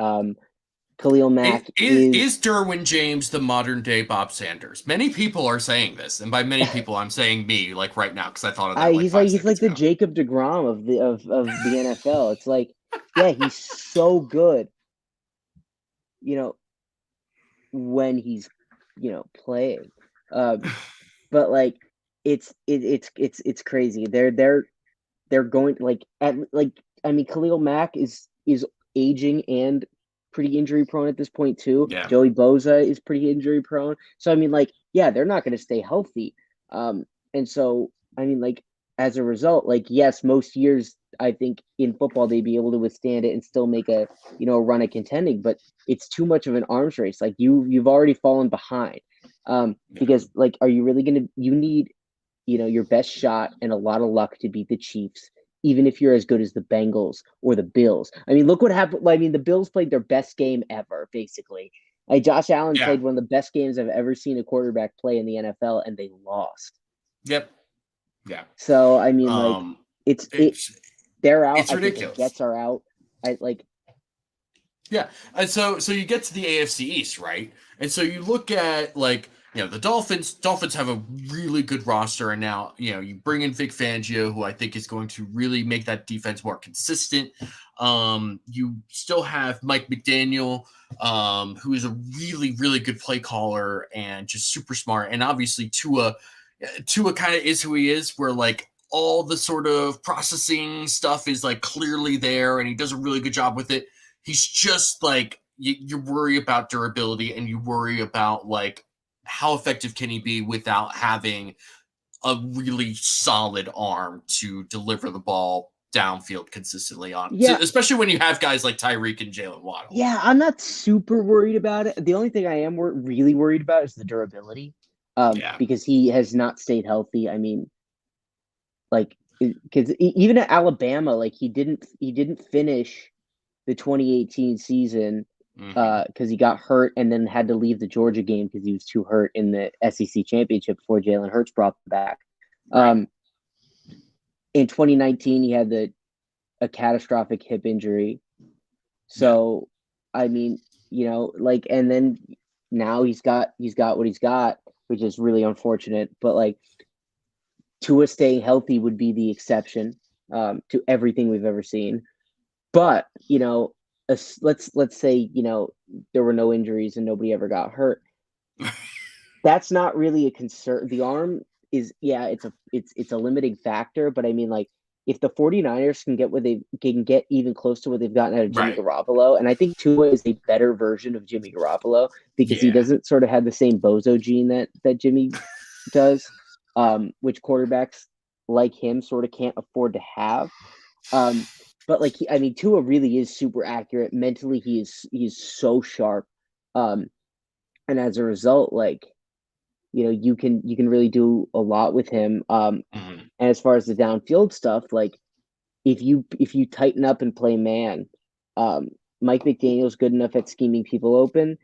S2: Khalil Mack
S1: Is Derwin James the modern day Bob Sanders? Many people are saying this, and by many people, I'm saying me, like right now, because I thought of that like
S2: he's
S1: 5 seconds
S2: like the
S1: ago.
S2: Jacob DeGrom of the NFL. It's like, yeah, he's so good, you know, when he's, playing. But like it's crazy. They're going like at like I mean Khalil Mack is aging and pretty injury prone at this point too.
S1: Yeah.
S2: Joey Boza is pretty injury prone. So I mean like yeah, they're not going to stay healthy. And so I mean like as a result, like yes, most years I think in football they'd be able to withstand it and still make a run at contending, but it's too much of an arms race. Like you've already fallen behind. Because like are you really gonna you need your best shot and a lot of luck to beat the Chiefs, even if you're as good as the Bengals or the Bills. I mean, look what happened. I mean, the Bills played their best game ever, basically. Like Josh Allen
S1: Yeah.
S2: played one of the best games I've ever seen a quarterback play in the NFL, and they lost.
S1: Yep. Yeah.
S2: So I mean, like they're out.
S1: It's
S2: I
S1: ridiculous.
S2: think the Jets are out.
S1: Yeah, and so you get to the AFC East, right? And so you look at like the Dolphins. Dolphins have a really good roster, and now you bring in Vic Fangio, who I think is going to really make that defense more consistent. You still have Mike McDaniel, who is a really good play caller and just super smart, and obviously Tua kind of is who he is, where like all the sort of processing stuff is like clearly there, and he does a really good job with it. He's just like you worry about durability, and you worry about like how effective can he be without having a really solid arm to deliver the ball downfield consistently on.
S2: Yeah.
S1: So, especially when you have guys like Tyreek and Jalen Waddle.
S2: Yeah, I'm not super worried about it. The only thing I am really worried about is the durability. Because he has not stayed healthy. I mean, like because even at Alabama, like he didn't finish the 2018 season because he got hurt and then had to leave the Georgia game because he was too hurt in the SEC championship before Jalen Hurts brought him back. Right. In 2019, he had a catastrophic hip injury. So, I mean, like, and then now he's got what he's got, which is really unfortunate. But like, Tua staying healthy would be the exception to everything we've ever seen. But let's say there were no injuries and nobody ever got hurt. That's not really a concern. The arm is it's a limiting factor, but I mean like if the 49ers can get even close to what they've gotten out of Jimmy Garoppolo, and I think Tua is a better version of Jimmy Garoppolo because he doesn't sort of have the same bozo gene that Jimmy does, which quarterbacks like him sort of can't afford to have. But like Tua really is super accurate. Mentally, he's so sharp. And as a result, like, you can really do a lot with him. And as far as the downfield stuff, like if you tighten up and play man, Mike McDaniel's good enough at scheming people open,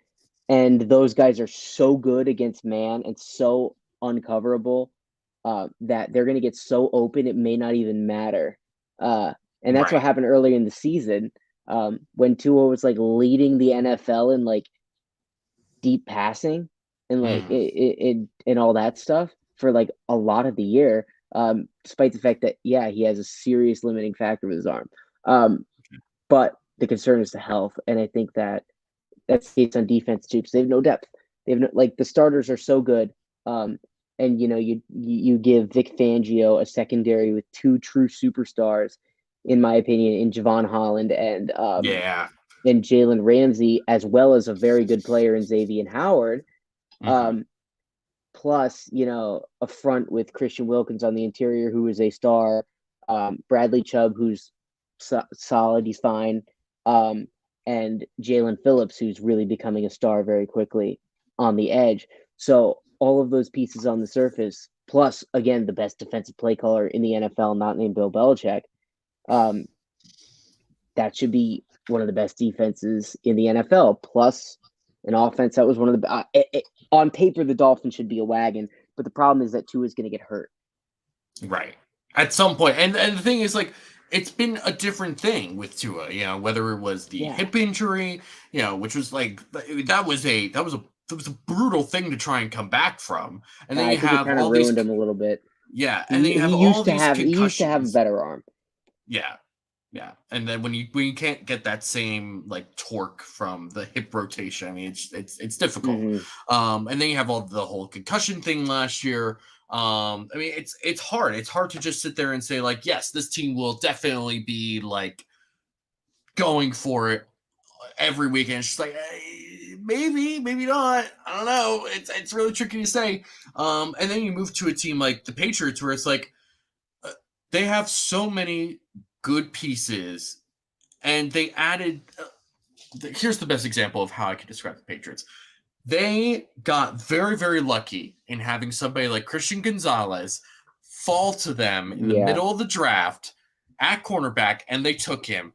S2: and those guys are so good against man and so uncoverable that they're going to get so open it may not even matter. And that's what happened earlier in the season when Tua was like leading the NFL in like deep passing and like and all that stuff for like a lot of the year, despite the fact that he has a serious limiting factor with his arm. But the concern is the health, and I think that's the case on defense too because they have no depth. They have no, like the starters are so good, and you give Vic Fangio a secondary with two true superstars, in my opinion, in Javon Holland
S1: Yeah.
S2: and Jalen Ramsey, as well as a very good player in Xavier Howard.
S1: Mhm.
S2: Plus, a front with Christian Wilkins on the interior, who is a star, Bradley Chubb, who's solid, he's fine, and Jalen Phillips, who's really becoming a star very quickly on the edge. So all of those pieces on the surface, plus, again, the best defensive play caller in the NFL, not named Bill Belichick, that should be one of the best defenses in the NFL, plus an offense that was one of the on paper, the Dolphins should be a wagon, but the problem is that Tua is going to get hurt.
S1: Right. At some point. And the thing is, like, it's been a different thing with Tua, whether it was the hip injury, which was like that was a brutal thing to try and come back from. And then
S2: I
S1: you
S2: think it
S1: have
S2: kind of
S1: all
S2: ruined
S1: these
S2: him a little bit.
S1: and then you have
S2: He
S1: all
S2: used to
S1: these
S2: have a
S1: concussions.
S2: better arm.
S1: Yeah. Yeah. And then when you can't get that same like torque from the hip rotation, I mean it's difficult.
S2: Mm-hmm.
S1: And then you have all the whole concussion thing last year. I mean, it's hard. It's hard to just sit there and say, like, yes, this team will definitely be like going for it every weekend. It's just like, maybe not. I don't know. It's really tricky to say. And then you move to a team like the Patriots, where it's like they have so many good pieces, and they added. Here's the best example of how I can describe the Patriots. They got very, very lucky in having somebody like Christian Gonzalez fall to them in the middle of the draft at cornerback, and they took him.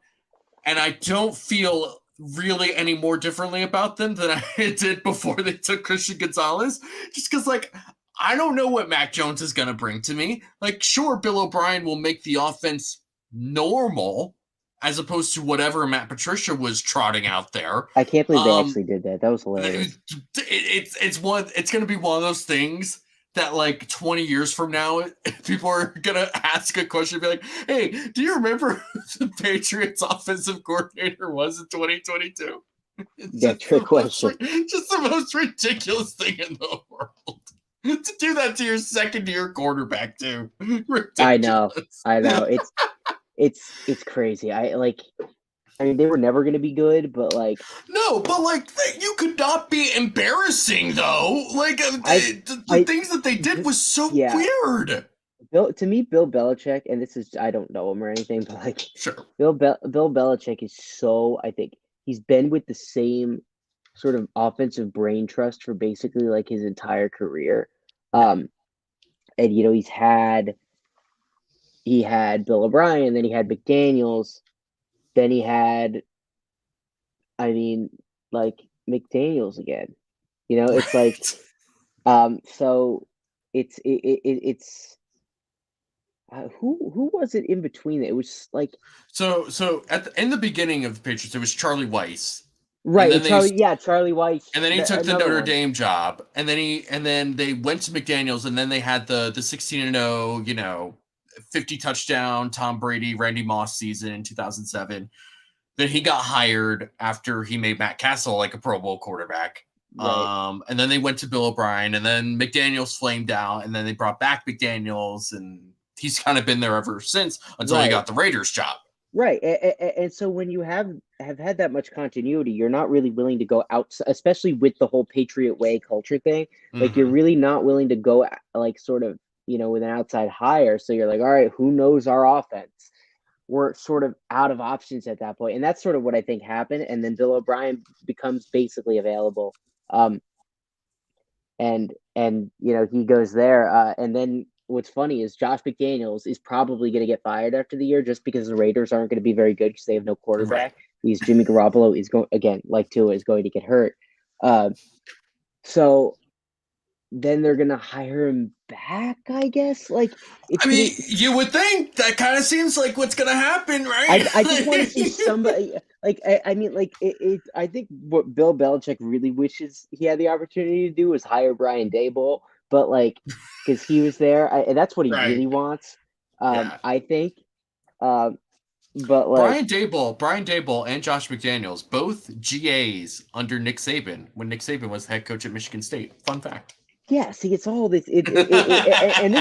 S1: And I don't feel really any more differently about them than I did before they took Christian Gonzalez. Just because, like, I don't know what Mac Jones is going to bring to me. Like, sure, Bill O'Brien will make the offense normal, as opposed to whatever Matt Patricia was trotting out there.
S2: I can't believe they actually did that. That was hilarious.
S1: It's going to be one of those things that, like, 20 years from now, people are going to ask a question and be like, hey, do you remember who the Patriots offensive coordinator was in 2022?
S2: Trick question.
S1: Just the most ridiculous thing in the world. To do that to your second-year quarterback, too. Ridiculous.
S2: I know. It's crazy. I mean, they were never going to be good, but like...
S1: No, but like, you could not be embarrassing, though. Like, the things that they did was so weird.
S2: To me, Bill Belichick, and this is, I don't know him or anything, but like...
S1: Sure.
S2: Bill Belichick is so, I think, he's been with the same sort of offensive brain trust for basically like his entire career. And, he had Bill O'Brien, then he had McDaniels, then he had, McDaniels again. It's like, so it's who was it in between? It was like
S1: so in the beginning of the Patriots, it was Charlie Weiss.
S2: Right, Charlie Weiss.
S1: And then he took the Notre Dame job, and then they went to McDaniels, and then they had the 16-0, 50 touchdown Tom Brady, Randy Moss season in 2007. Then he got hired after he made Matt Castle like a Pro Bowl quarterback. Right. And then they went to Bill O'Brien, and then McDaniels flamed out, and then they brought back McDaniels, and he's kind of been there ever since until he got the Raiders job.
S2: Right. And so when you have had that much continuity, you're not really willing to go out, especially with the whole Patriot way culture thing. Like, you're really not willing to go like sort of, with an outside hire. So you're like, all right, who knows our offense? We're sort of out of options at that point. And that's sort of what I think happened. And then Bill O'Brien becomes basically available. And he goes there. And then what's funny is Josh McDaniels is probably going to get fired after the year just because the Raiders aren't going to be very good because they have no quarterback. Right. Because Jimmy Garoppolo is going, again, like Tua, is going to get hurt. So then they're going to hire him back, I guess. Like,
S1: you would think that kind of seems like what's going to happen, right?
S2: I just want to see somebody I think what Bill Belichick really wishes he had the opportunity to do was hire Brian Daboll, but like, because he was there, and that's what he really wants. I think. But like
S1: Brian Daboll and Josh McDaniels, both GAs under Nick Saban when Nick Saban was head coach at Michigan State. Fun fact.
S2: Yeah, see, it's all this, and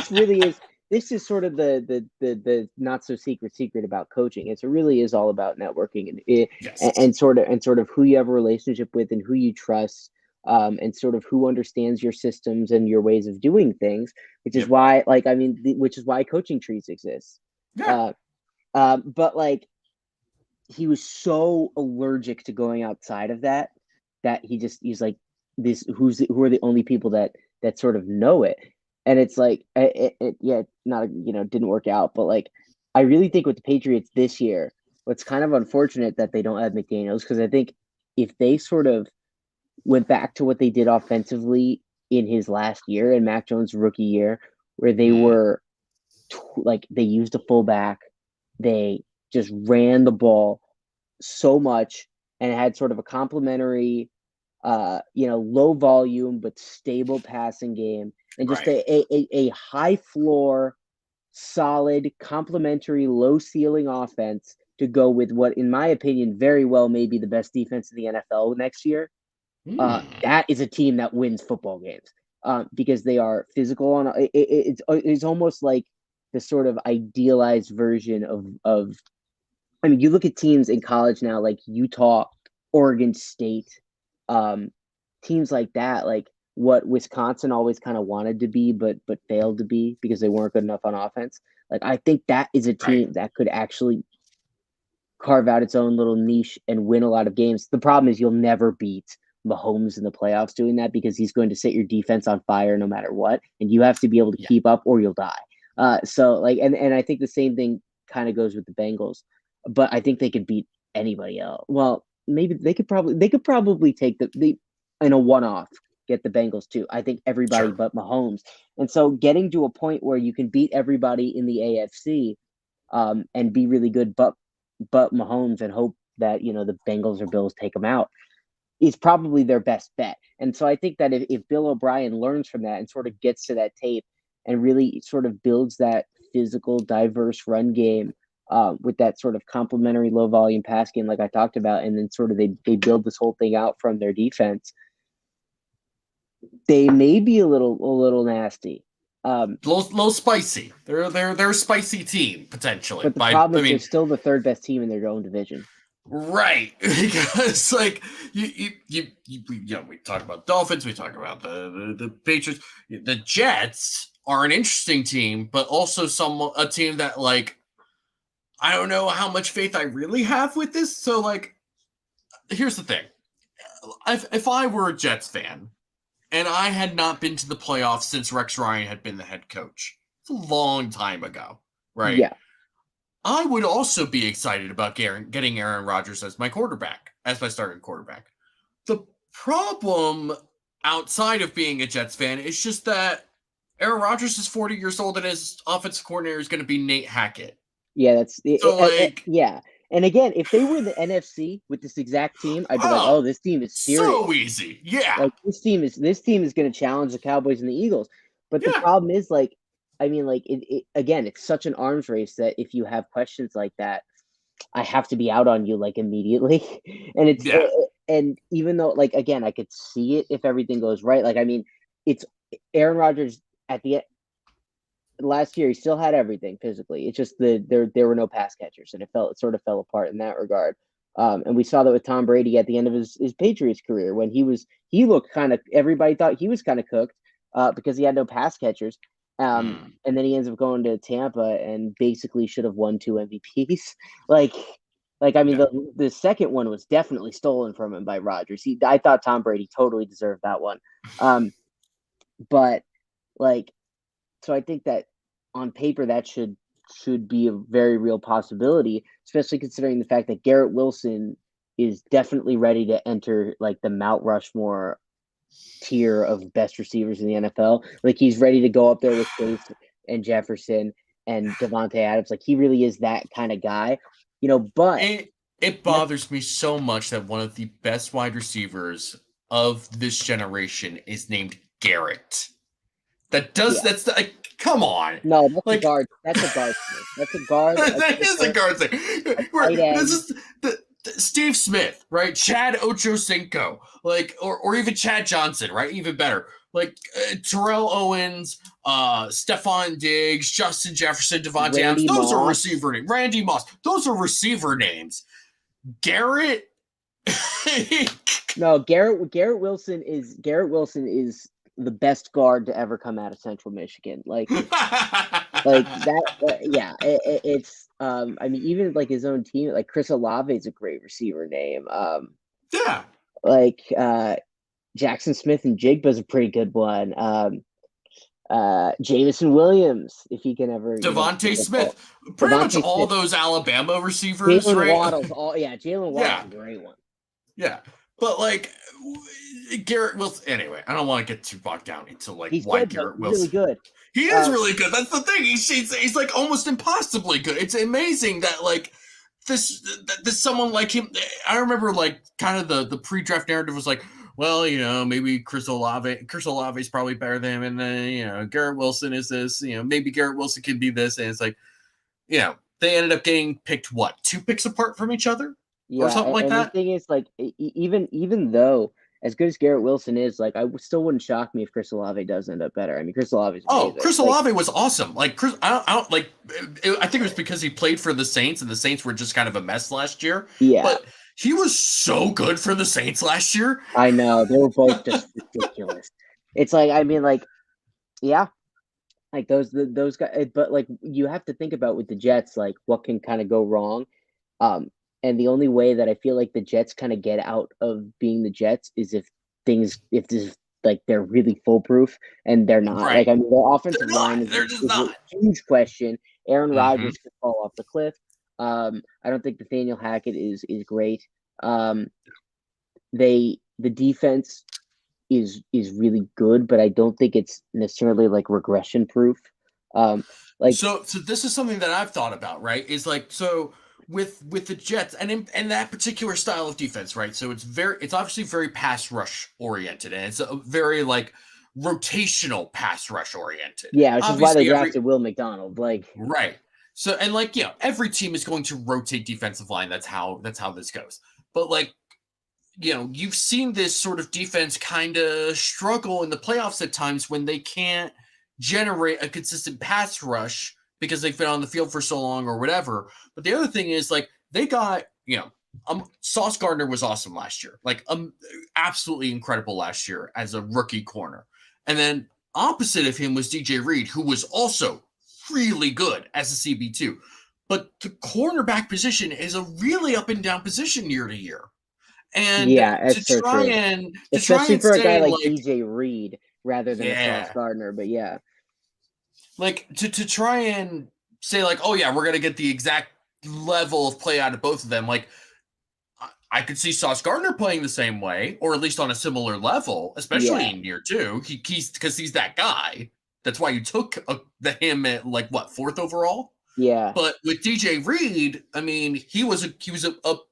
S2: this is sort of the not so secret about coaching. It really is all about networking
S1: Yes.
S2: and sort of who you have a relationship with and who you trust, and sort of who understands your systems and your ways of doing things, which is
S1: Yep.
S2: why, like, I mean, which is why coaching trees exist.
S1: Yeah.
S2: But like, he was so allergic to going outside of that he's like, this who are the only people that sort of know it. And it's like, yeah, not, didn't work out. But like, I really think with the Patriots this year, what's kind of unfortunate that they don't have McDaniels, because I think if they sort of went back to what they did offensively in his last year, and Mac Jones' rookie year, where they were like, they used a fullback, they just ran the ball so much and had sort of a complementary, low volume but stable passing game, and just
S1: Right.
S2: a high floor, solid, complementary, low ceiling offense to go with what, in my opinion, very well may be the best defense in the NFL next year. That is a team that wins football games, because they are physical. It's almost like the sort of idealized version of. I mean, you look at teams in college now, like Utah, Oregon State, teams like that, like what Wisconsin always kind of wanted to be, but failed to be because they weren't good enough on offense. Like, I think that is a
S1: Right.
S2: team that could actually carve out its own little niche and win a lot of games. The problem is you'll never beat Mahomes in the playoffs doing that, because he's going to set your defense on fire no matter what, and you have to be able to
S1: Yeah.
S2: keep up or you'll die. So like, and I think the same thing kind of goes with the Bengals, but I think they could beat anybody else. Well, maybe they could probably take the in a one-off, get the Bengals too. I think everybody
S1: Sure.
S2: but Mahomes. And so getting to a point where you can beat everybody in the AFC, and be really good, but Mahomes, and hope that, the Bengals or Bills take them out, is probably their best bet. And so I think that if Bill O'Brien learns from that and sort of gets to that tape and really sort of builds that physical, diverse run game, with that sort of complementary low volume pass game, like I talked about, and then sort of they build this whole thing out from their defense, they may be a little nasty.
S1: Little spicy. They're a spicy team potentially.
S2: But the problem is they're still the third best team in their own division.
S1: Right, because like we talk about Dolphins, we talk about the Patriots. The Jets are an interesting team, but also a team that, like, I don't know how much faith I really have with this. So like, here's the thing: if I were a Jets fan and I had not been to the playoffs since Rex Ryan had been the head coach, it's a long time ago, right?
S2: Yeah.
S1: I would also be excited about getting Aaron Rodgers as my starting quarterback. The problem outside of being a Jets fan is just that Aaron Rodgers is 40 years old and his offensive coordinator is going to be Nate Hackett.
S2: Yeah,
S1: So
S2: yeah. And again, if they were the NFC with this exact team, I'd be like, oh, this team is serious.
S1: So easy. Yeah.
S2: Like, this team is going to challenge the Cowboys and the Eagles. But the problem is, like, I mean, like, again, it's such an arms race that if you have questions like that, I have to be out on you, like, immediately. And and even though, like, again, I could see it if everything goes right. Like, I mean, it's Aaron Rodgers at the end. Last year, he still had everything physically. It's just there were no pass catchers, and it sort of fell apart in that regard. And we saw that with Tom Brady at the end of his Patriots career, when he looked kind of, everybody thought he was kind of cooked, because he had no pass catchers. And then he ends up going to Tampa and basically should have won 2 MVPs. Like, I mean, the second one was definitely stolen from him by Rodgers. I thought Tom Brady totally deserved that one. But like, so I think that on paper that should be a very real possibility, especially considering the fact that Garrett Wilson is definitely ready to enter, like, the Mount Rushmore tier of best receivers in the NFL. Like, he's ready to go up there with Chase and Jefferson and Devontae Adams. Like, he really is that kind of guy, but
S1: it bothers me so much that one of the best wide receivers of this generation is named Garrett. Come on.
S2: No, that's a guard. That's a guard. That's a guard.
S1: That is a guard thing. Steve Smith, right? Chad Ochocinco, like, or even Chad Johnson, right? Even better, like Terrell Owens, Stephon Diggs, Justin Jefferson, Devontae Adams.
S2: Randy
S1: Those are
S2: Moss.
S1: receiver names. Randy Moss. Those are receiver names. Garrett.
S2: No, Garrett Wilson is the best guard to ever come out of Central Michigan. Like that. Yeah, it's. I mean, even like his own team, like Chris Olave is a great receiver name.
S1: Yeah.
S2: Like Jackson Smith and Jigba is a pretty good one. Jamison Williams, if he can ever.
S1: Devontae Smith. Pretty much all those Alabama receivers,
S2: Jalen
S1: right?
S2: Waddle's Jalen Waddle's a great one.
S1: Yeah, but like Garrett Wilson. Anyway, I don't want to get too bogged down into like
S2: He's
S1: why
S2: good,
S1: Garrett
S2: though.
S1: Wilson.
S2: Really good.
S1: He is really good. That's the thing. He's like almost impossibly good. It's amazing that like this someone like him. I remember like kind of the pre-draft narrative was like, well, maybe Chris Olave is probably better than him, and then Garrett Wilson is this. Maybe Garrett Wilson could be this, and it's like, they ended up getting picked 2 picks apart from each other.
S2: Yeah,
S1: or something like that.
S2: The thing is, like, even though as good as Garrett Wilson is, like, I still wouldn't shock me if Chris Olave does end up better. I mean, Chris Olave is amazing.
S1: Chris Olave was awesome. Like Chris, I think it was because he played for the Saints, and the Saints were just kind of a mess last year.
S2: Yeah,
S1: but he was so good for the Saints last year.
S2: I know, they were both just ridiculous. It's like, I mean, like, yeah, like those guys. But like, you have to think about with the Jets, like, what can kind of go wrong. And the only way that I feel like the Jets kind of get out of being the Jets is if they're really foolproof, and they're not.
S1: Right.
S2: Like, I mean, their offensive line is
S1: not.
S2: a huge question. Aaron Rodgers could fall off the cliff. I don't think Nathaniel Hackett is great. The defense is really good, but I don't think it's necessarily like regression proof. So
S1: this is something that I've thought about, right? Is like, so with the Jets and that particular style of defense, right? So it's obviously very pass rush oriented, and it's a very like rotational pass rush oriented.
S2: Yeah, which
S1: obviously,
S2: is why they drafted Will McDonald. Like,
S1: right. So, and like, every team is going to rotate defensive line. That's how this goes. But like, you've seen this sort of defense kind of struggle in the playoffs at times when they can't generate a consistent pass rush because they've been on the field for so long or whatever. But the other thing is, like, they got, Sauce Gardner was awesome last year. Like, absolutely incredible last year as a rookie corner. And then opposite of him was DJ Reed, who was also really good as a CB2. But the cornerback position is a really up and down position year to year. And
S2: especially for a guy like DJ Reed rather than Sauce Gardner, but yeah.
S1: Like to try and say like, oh yeah, we're gonna get the exact level of play out of both of them. Like, I could see Sauce Gardner playing the same way, or at least on a similar level, especially in year 2. He's because he's that guy. That's why you took him at like 4th overall.
S2: Yeah.
S1: But with DJ Reed, I mean, he was a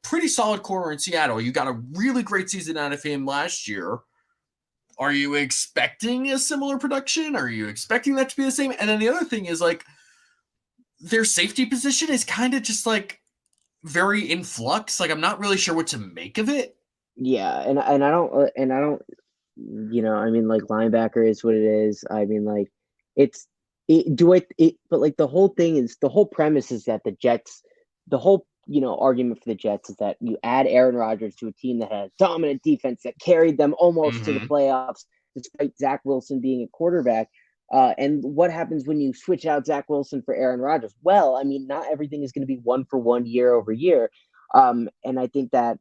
S1: pretty solid corner in Seattle. You got a really great season out of him last year. Are you expecting a similar production? Are you expecting that to be the same? And then the other thing is, like, their safety position is kind of just like very in flux. Like, I'm not really sure what to make of it.
S2: Yeah, and I don't, I mean, like, linebacker is what it is. I mean, like, but like the whole premise is that the Jets, the whole argument for the Jets is that you add Aaron Rodgers to a team that had a dominant defense that carried them almost to the playoffs, despite Zach Wilson being a quarterback. And what happens when you switch out Zach Wilson for Aaron Rodgers? Well, I mean, not everything is going to be 1-for-1 year over year. And I think that,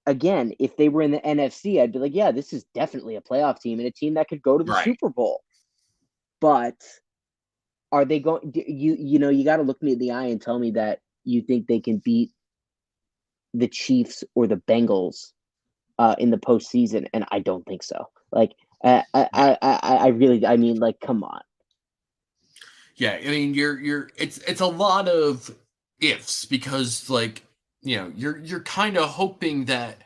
S2: again, if they were in the NFC, I'd be like, yeah, this is definitely a playoff team and a team that could go to the Super Bowl. But are they going? You got to look me in the eye and tell me that you think they can beat the Chiefs or the Bengals in the postseason, and I don't think so. Like, I mean, like, come on.
S1: Yeah, I mean, it's a lot of ifs because, like, you're kind of hoping that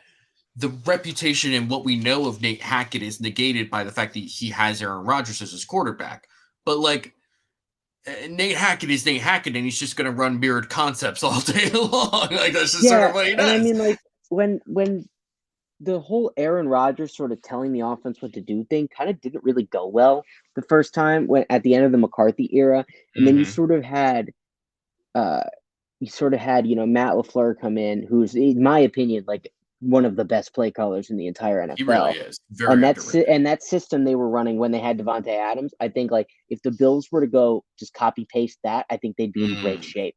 S1: the reputation and what we know of Nate Hackett is negated by the fact that he has Aaron Rodgers as his quarterback. But like, Nate Hackett is Nate Hackett, and he's just going to run mirrored concepts all day long. Like that's just sort of what he does.
S2: And I mean, like when the whole Aaron Rodgers sort of telling the offense what to do thing kind of didn't really go well the first time when at the end of the McCarthy era, and then you sort of had Matt LaFleur come in, who's in my opinion like one of the best play callers in the entire NFL.
S1: He really is. Very
S2: and
S1: underrated.
S2: And that system they were running when they had Devontae Adams, I think like if the Bills were to go just copy paste that, I think they'd be in great shape.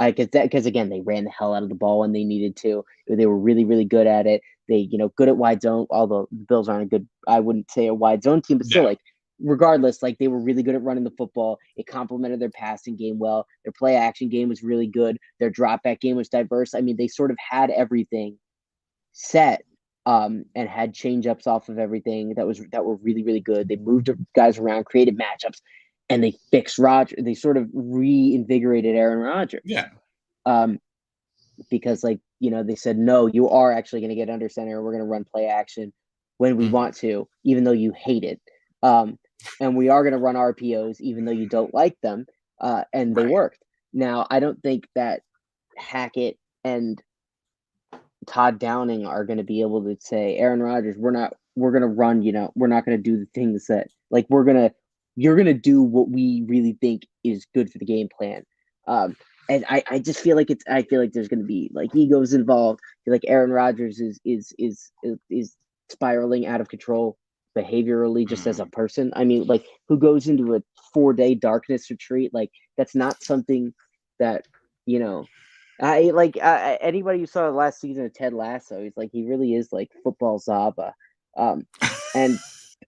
S2: Because again, they ran the hell out of the ball when they needed to. They were really, really good at it. They, good at wide zone, although the Bills aren't I wouldn't say a wide zone team, but still like regardless, like they were really good at running the football. It complemented their passing game well. Their play action game was really good. Their drop back game was diverse. I mean, they sort of had everything set and had change ups off of everything that were really, really good. They moved guys around, created matchups, and they fixed Rodgers. They sort of reinvigorated Aaron Rodgers.
S1: Yeah.
S2: Because they said, no, you are actually going to get under center. We're going to run play action when we want to, even though you hate it. And we are going to run RPOs, even though you don't like them. And they worked. Now, I don't think that Hackett and Todd Downing are going to be able to say, Aaron Rodgers, we're going to run, we're not going to do the things that you're going to do what we really think is good for the game plan. And I just feel like there's going to be like egos involved. I feel like Aaron Rodgers is spiraling out of control behaviorally just as a person. I mean, like who goes into a 4-day darkness retreat? Like that's not something that, anybody who saw the last season of Ted Lasso, he really is like football Zaba. And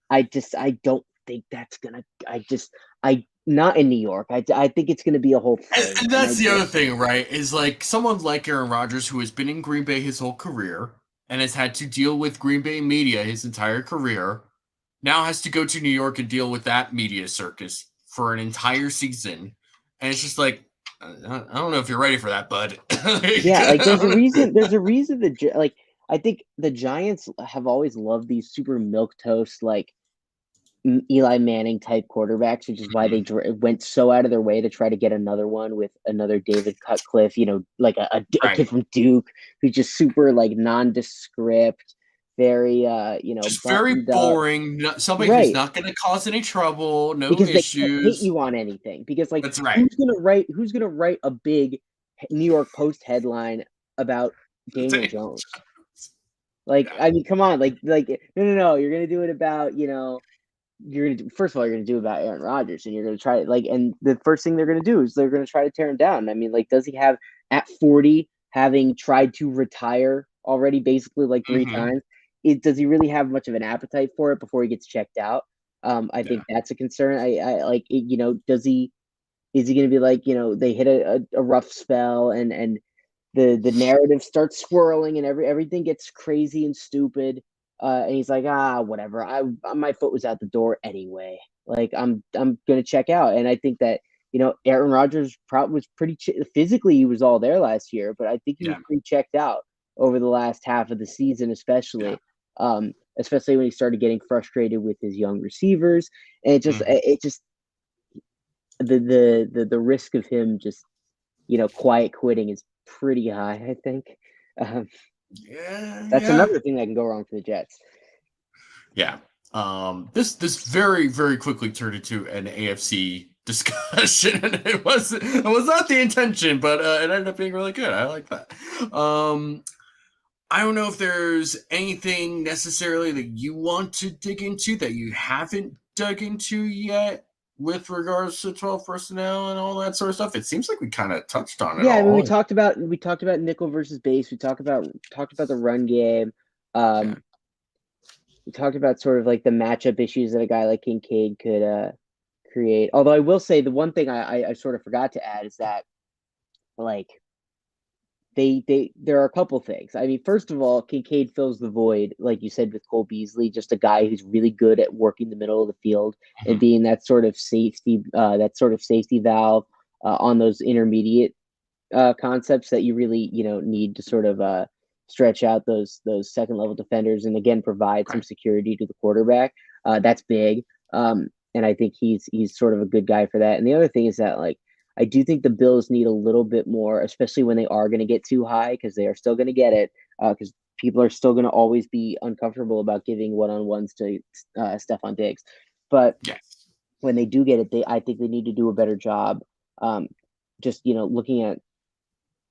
S2: I don't think that's gonna. Not in New York. I think it's gonna be a whole thing.
S1: And that's the other thing, right? Is like someone like Aaron Rodgers who has been in Green Bay his whole career and has had to deal with Green Bay media his entire career, now has to go to New York and deal with that media circus for an entire season, and it's just like. I don't know if you're ready for that, bud.
S2: There's a reason. There's a reason that I think the Giants have always loved these super milquetoast like Eli Manning type quarterbacks, which is why they went so out of their way to try to get another one with another David Cutcliffe. Like a kid from Duke who's just super like nondescript, very
S1: just very boring. Somebody who's not going to cause any trouble, no
S2: because
S1: issues.
S2: They can't hit you on anything. Because like
S1: that's right.
S2: Who's gonna write a big New York Post headline about Daniel Jones? I mean, come on, no. You're gonna do it about first of all, you're gonna do it about Aaron Rodgers, and you're gonna try and the first thing they're gonna do is they're gonna try to tear him down. I mean, does he have at 40 having tried to retire already basically like 3 times? Does he really have much of an appetite for it before he gets checked out? I think that's a concern. Is he going to be like, they hit a rough spell and the narrative starts swirling and everything gets crazy and stupid. And he's like, whatever. My foot was out the door anyway. Like I'm going to check out. And I think that, Aaron Rodgers probably was pretty physically. He was all there last year, but I think he was pretty checked out over the last half of the season, especially. Especially when he started getting frustrated with his young receivers, and it just the risk of him just quiet quitting is pretty high. I think that's another thing that can go wrong for the Jets.
S1: Yeah, this very very quickly turned into an AFC discussion, and it was not the intention, but it ended up being really good. I like that. I don't know if there's anything necessarily that you want to dig into that you haven't dug into yet with regards to 12 personnel and all that sort of stuff. It seems like we kind of touched on it.
S2: Yeah, I mean, we talked about nickel versus base. We talked about the run game. We talked about sort of like the matchup issues that a guy like Kincaid could create. Although I will say the one thing I sort of forgot to add is that there are a couple things. I mean, first of all, Kincaid fills the void, like you said, with Cole Beasley, just a guy who's really good at working the middle of the field and being that sort of safety valve on those intermediate concepts that you really, need to sort of stretch out those second level defenders and again provide some security to the quarterback. That's big. and I think he's sort of a good guy for that. And the other thing is that like I do think the Bills need a little bit more, especially when they are going to get too high, because they are still going to get it, because people are still going to always be uncomfortable about giving one-on-ones to Stephon Diggs. But
S1: Yes.
S2: when they do get it, I think they need to do a better job. Just looking at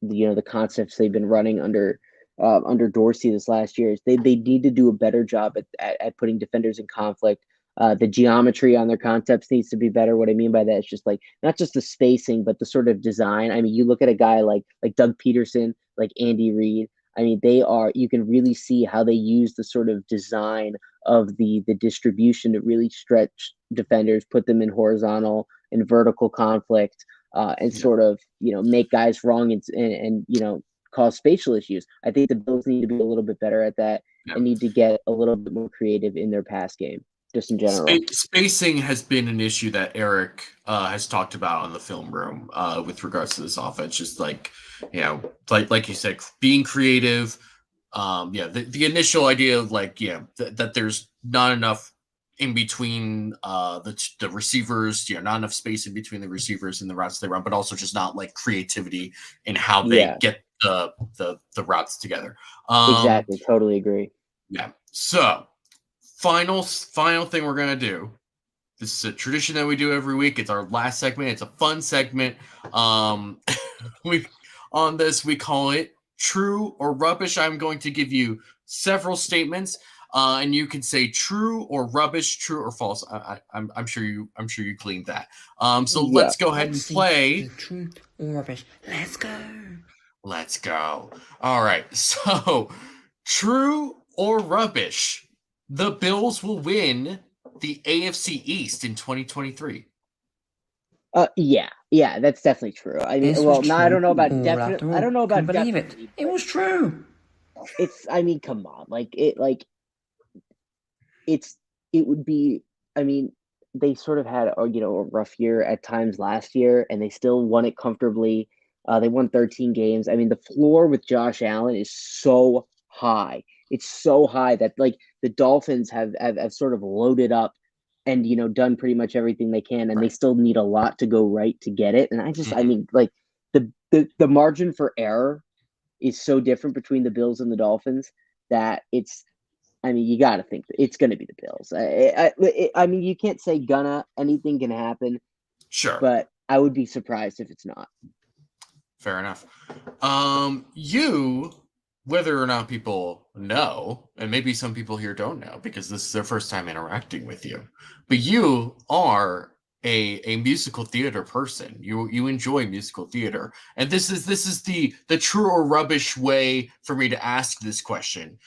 S2: the concepts they've been running under Dorsey this last year, they need to do a better job at putting defenders in conflict. The geometry on their concepts needs to be better. What I mean by that is just like not just the spacing, but the sort of design. I mean, you look at a guy like Doug Peterson, like Andy Reid. I mean, you can really see how they use the sort of design of the distribution to really stretch defenders, put them in horizontal and vertical conflict, and sort of make guys wrong and cause spatial issues. I think the Bills need to be a little bit better at that and need to get a little bit more creative in their pass game, just in general.
S1: Spacing has been an issue that Eric has talked about in the film room with regards to this offense. Just like like you said, being creative. The initial idea of that there's not enough in between the receivers, not enough space in between the receivers and the routes they run, but also just not like creativity in how they get the routes together.
S2: Exactly, totally agree.
S1: Yeah. So final thing we're gonna do. This is a tradition that we do every week. It's our last segment. It's a fun segment. We call it True or Rubbish. I'm going to give you several statements. And you can say true or rubbish, true or false. I'm sure you gleaned that. So let's go ahead and play.
S4: True or rubbish.
S1: Let's go. All right. So true or rubbish. The Bills will win the AFC East in 2023.
S2: Yeah, that's definitely true. I mean, I don't know about definitely. I don't know about
S4: believe it. It was true.
S2: I mean, come on, it would be. I mean, they sort of had a rough year at times last year, and they still won it comfortably. They won 13 games. I mean, the floor with Josh Allen is so high. It's so high that the Dolphins have sort of loaded up and done pretty much everything they can, and they still need a lot to go right to get it. And I mean, the margin for error is so different between the Bills and the Dolphins that you got to think that it's going to be the Bills. I mean, you can't say anything can happen.
S1: Sure.
S2: But I would be surprised if it's not.
S1: Fair enough. Whether or not people know, and maybe some people here don't know because this is their first time interacting with you, but you are a musical theater person. You enjoy musical theater, and this is the true or rubbish way for me to ask this question.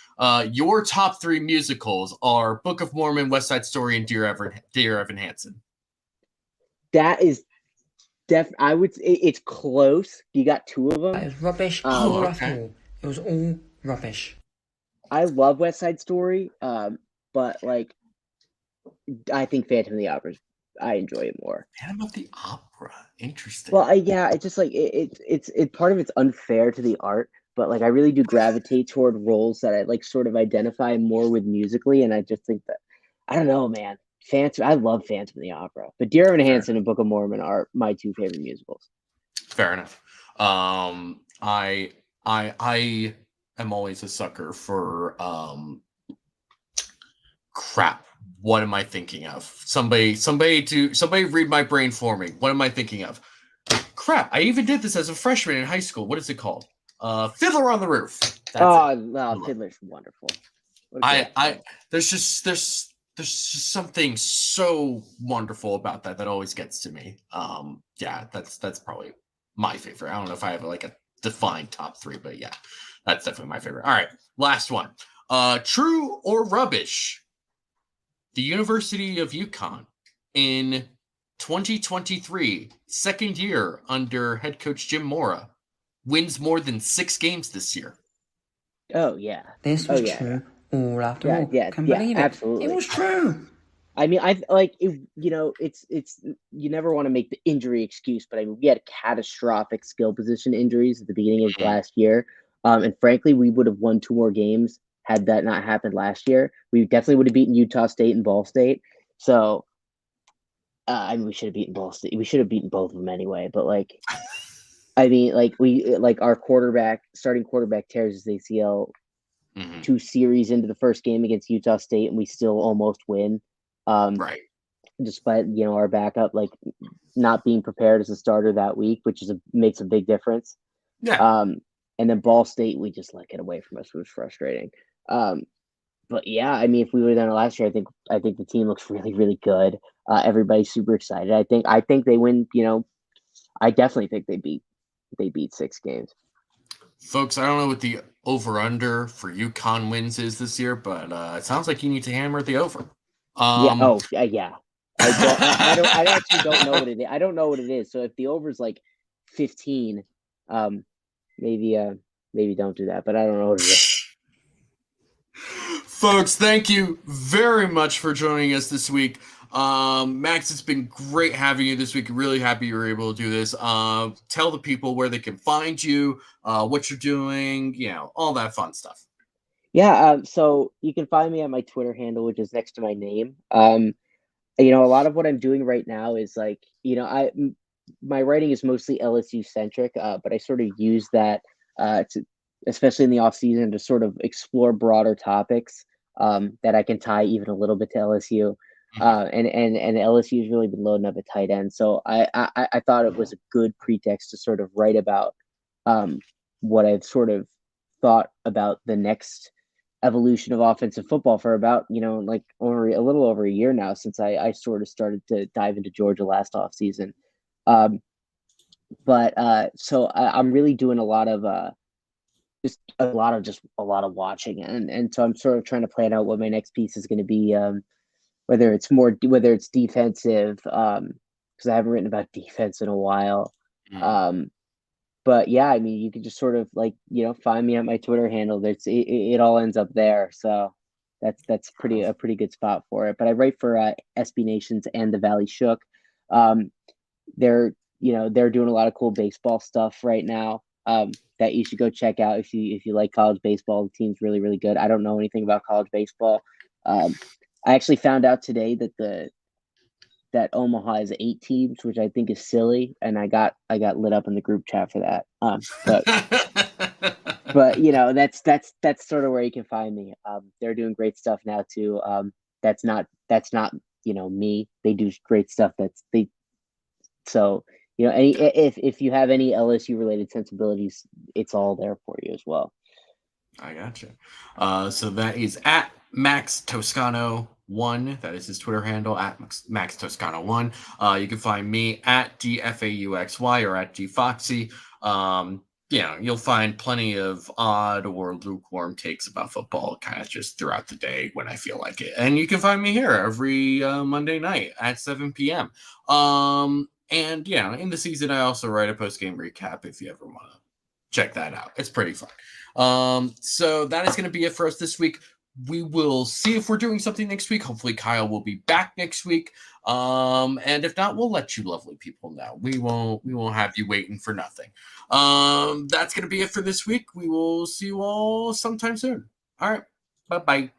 S1: Your top 3 musicals are Book of Mormon, West Side Story, and Dear Evan Hansen.
S2: That is I would say it's close. You got 2 of them.
S4: That is rubbish.
S1: Okay.
S4: It was all rubbish.
S2: I love West Side Story, but I think Phantom of the Opera. I enjoy it more.
S1: Phantom of the Opera, interesting.
S2: Well, it's just it's part of it's unfair to the art, but I really do gravitate toward roles that I sort of identify more with musically, and I just think that I don't know, man. I love Phantom of the Opera, but Dear Evan Hansen and Book of Mormon are my 2 favorite musicals.
S1: Fair enough. I am always a sucker for crap. What am I thinking of? Somebody read my brain for me. What am I thinking of? Crap. I even did this as a freshman in high school. What is it called? Fiddler on the Roof.
S2: Fiddler's wonderful.
S1: There's just something so wonderful about that always gets to me. That's probably my favorite. I don't know if I have a defined top 3, but yeah, that's definitely my favorite. All right, last one. True or rubbish? The University of UConn in 2023, second year under head coach Jim Mora, wins more than 6 games this year.
S2: Oh yeah,
S4: this was true. All after all, can believe it.
S2: Absolutely.
S4: It was true.
S2: I mean, it's you never want to make the injury excuse, but I mean, we had catastrophic skill position injuries at the beginning of last year, and frankly, we would have won 2 more games had that not happened last year. We definitely would have beaten Utah State and Ball State. So, I mean, we should have beaten Ball State. We should have beaten both of them anyway. But like, I mean, like our starting quarterback tears his ACL 2 series into the first game against Utah State, and we still almost win.
S1: Right.
S2: Despite our backup like not being prepared as a starter that week, which makes a big difference.
S1: Yeah.
S2: And then Ball State, we just let get away from us, which was frustrating. But yeah, I mean, if we would have done it last year, I think the team looks really, really good. Everybody's super excited. I think they win. I definitely think they beat 6 games.
S1: Folks, I don't know what the over-under for UConn wins is this year, but it sounds like you need to hammer the over.
S2: Yeah. Oh, yeah. I actually don't know what it is. I don't know what it is. So if the over is like 15, maybe don't do that. But I don't know what it is.
S1: Folks, thank you very much for joining us this week. Max, it's been great having you this week. Really happy you were able to do this. Tell the people where they can find you, what you're doing, all that fun stuff.
S2: Yeah, so you can find me at my Twitter handle, which is next to my name. A lot of what I'm doing right now is like, my writing is mostly LSU centric, but I sort of use that especially in the off season, to sort of explore broader topics that I can tie even a little bit to LSU. And LSU has really been loading up a tight end, so I thought it was a good pretext to sort of write about what I've sort of thought about the next evolution of offensive football for about like over a little over a year now, since I sort of started to dive into Georgia last off season. So I'm really doing a lot of watching, and so I'm sort of trying to plan out what my next piece is going to be, whether it's defensive, because I haven't written about defense in a while. But yeah, I mean, you can just sort of like, find me at my Twitter handle. It all ends up there. So that's a pretty good spot for it. But I write for SB Nations and the Valley Shook. They're doing a lot of cool baseball stuff right now that you should go check out if you like college baseball. The team's really, really good. I don't know anything about college baseball. I actually found out today that Omaha has 8 teams, which I think is silly, and I got lit up in the group chat for that. But that's sort of where you can find me. They're doing great stuff now too. That's not me. They do great stuff. If you have any LSU related sensibilities, it's all there for you as well.
S1: I gotcha. So that is at Max Toscano 1. That is his Twitter handle, at Max Toscano 1. You can find me at DFAUXY or at DFoxy. You'll find plenty of odd or lukewarm takes about football kind of just throughout the day when I feel like it. And you can find me here every Monday night at 7 p.m. And in the season, I also write a post-game recap if you ever want to check that out. It's pretty fun. So that is going to be it for us this week. We will see if we're doing something next week. Hopefully Kyle will be back next week. And if not, we'll let you lovely people know. We won't have you waiting for nothing. That's going to be it for this week. We will see you all sometime soon. All right. Bye-bye.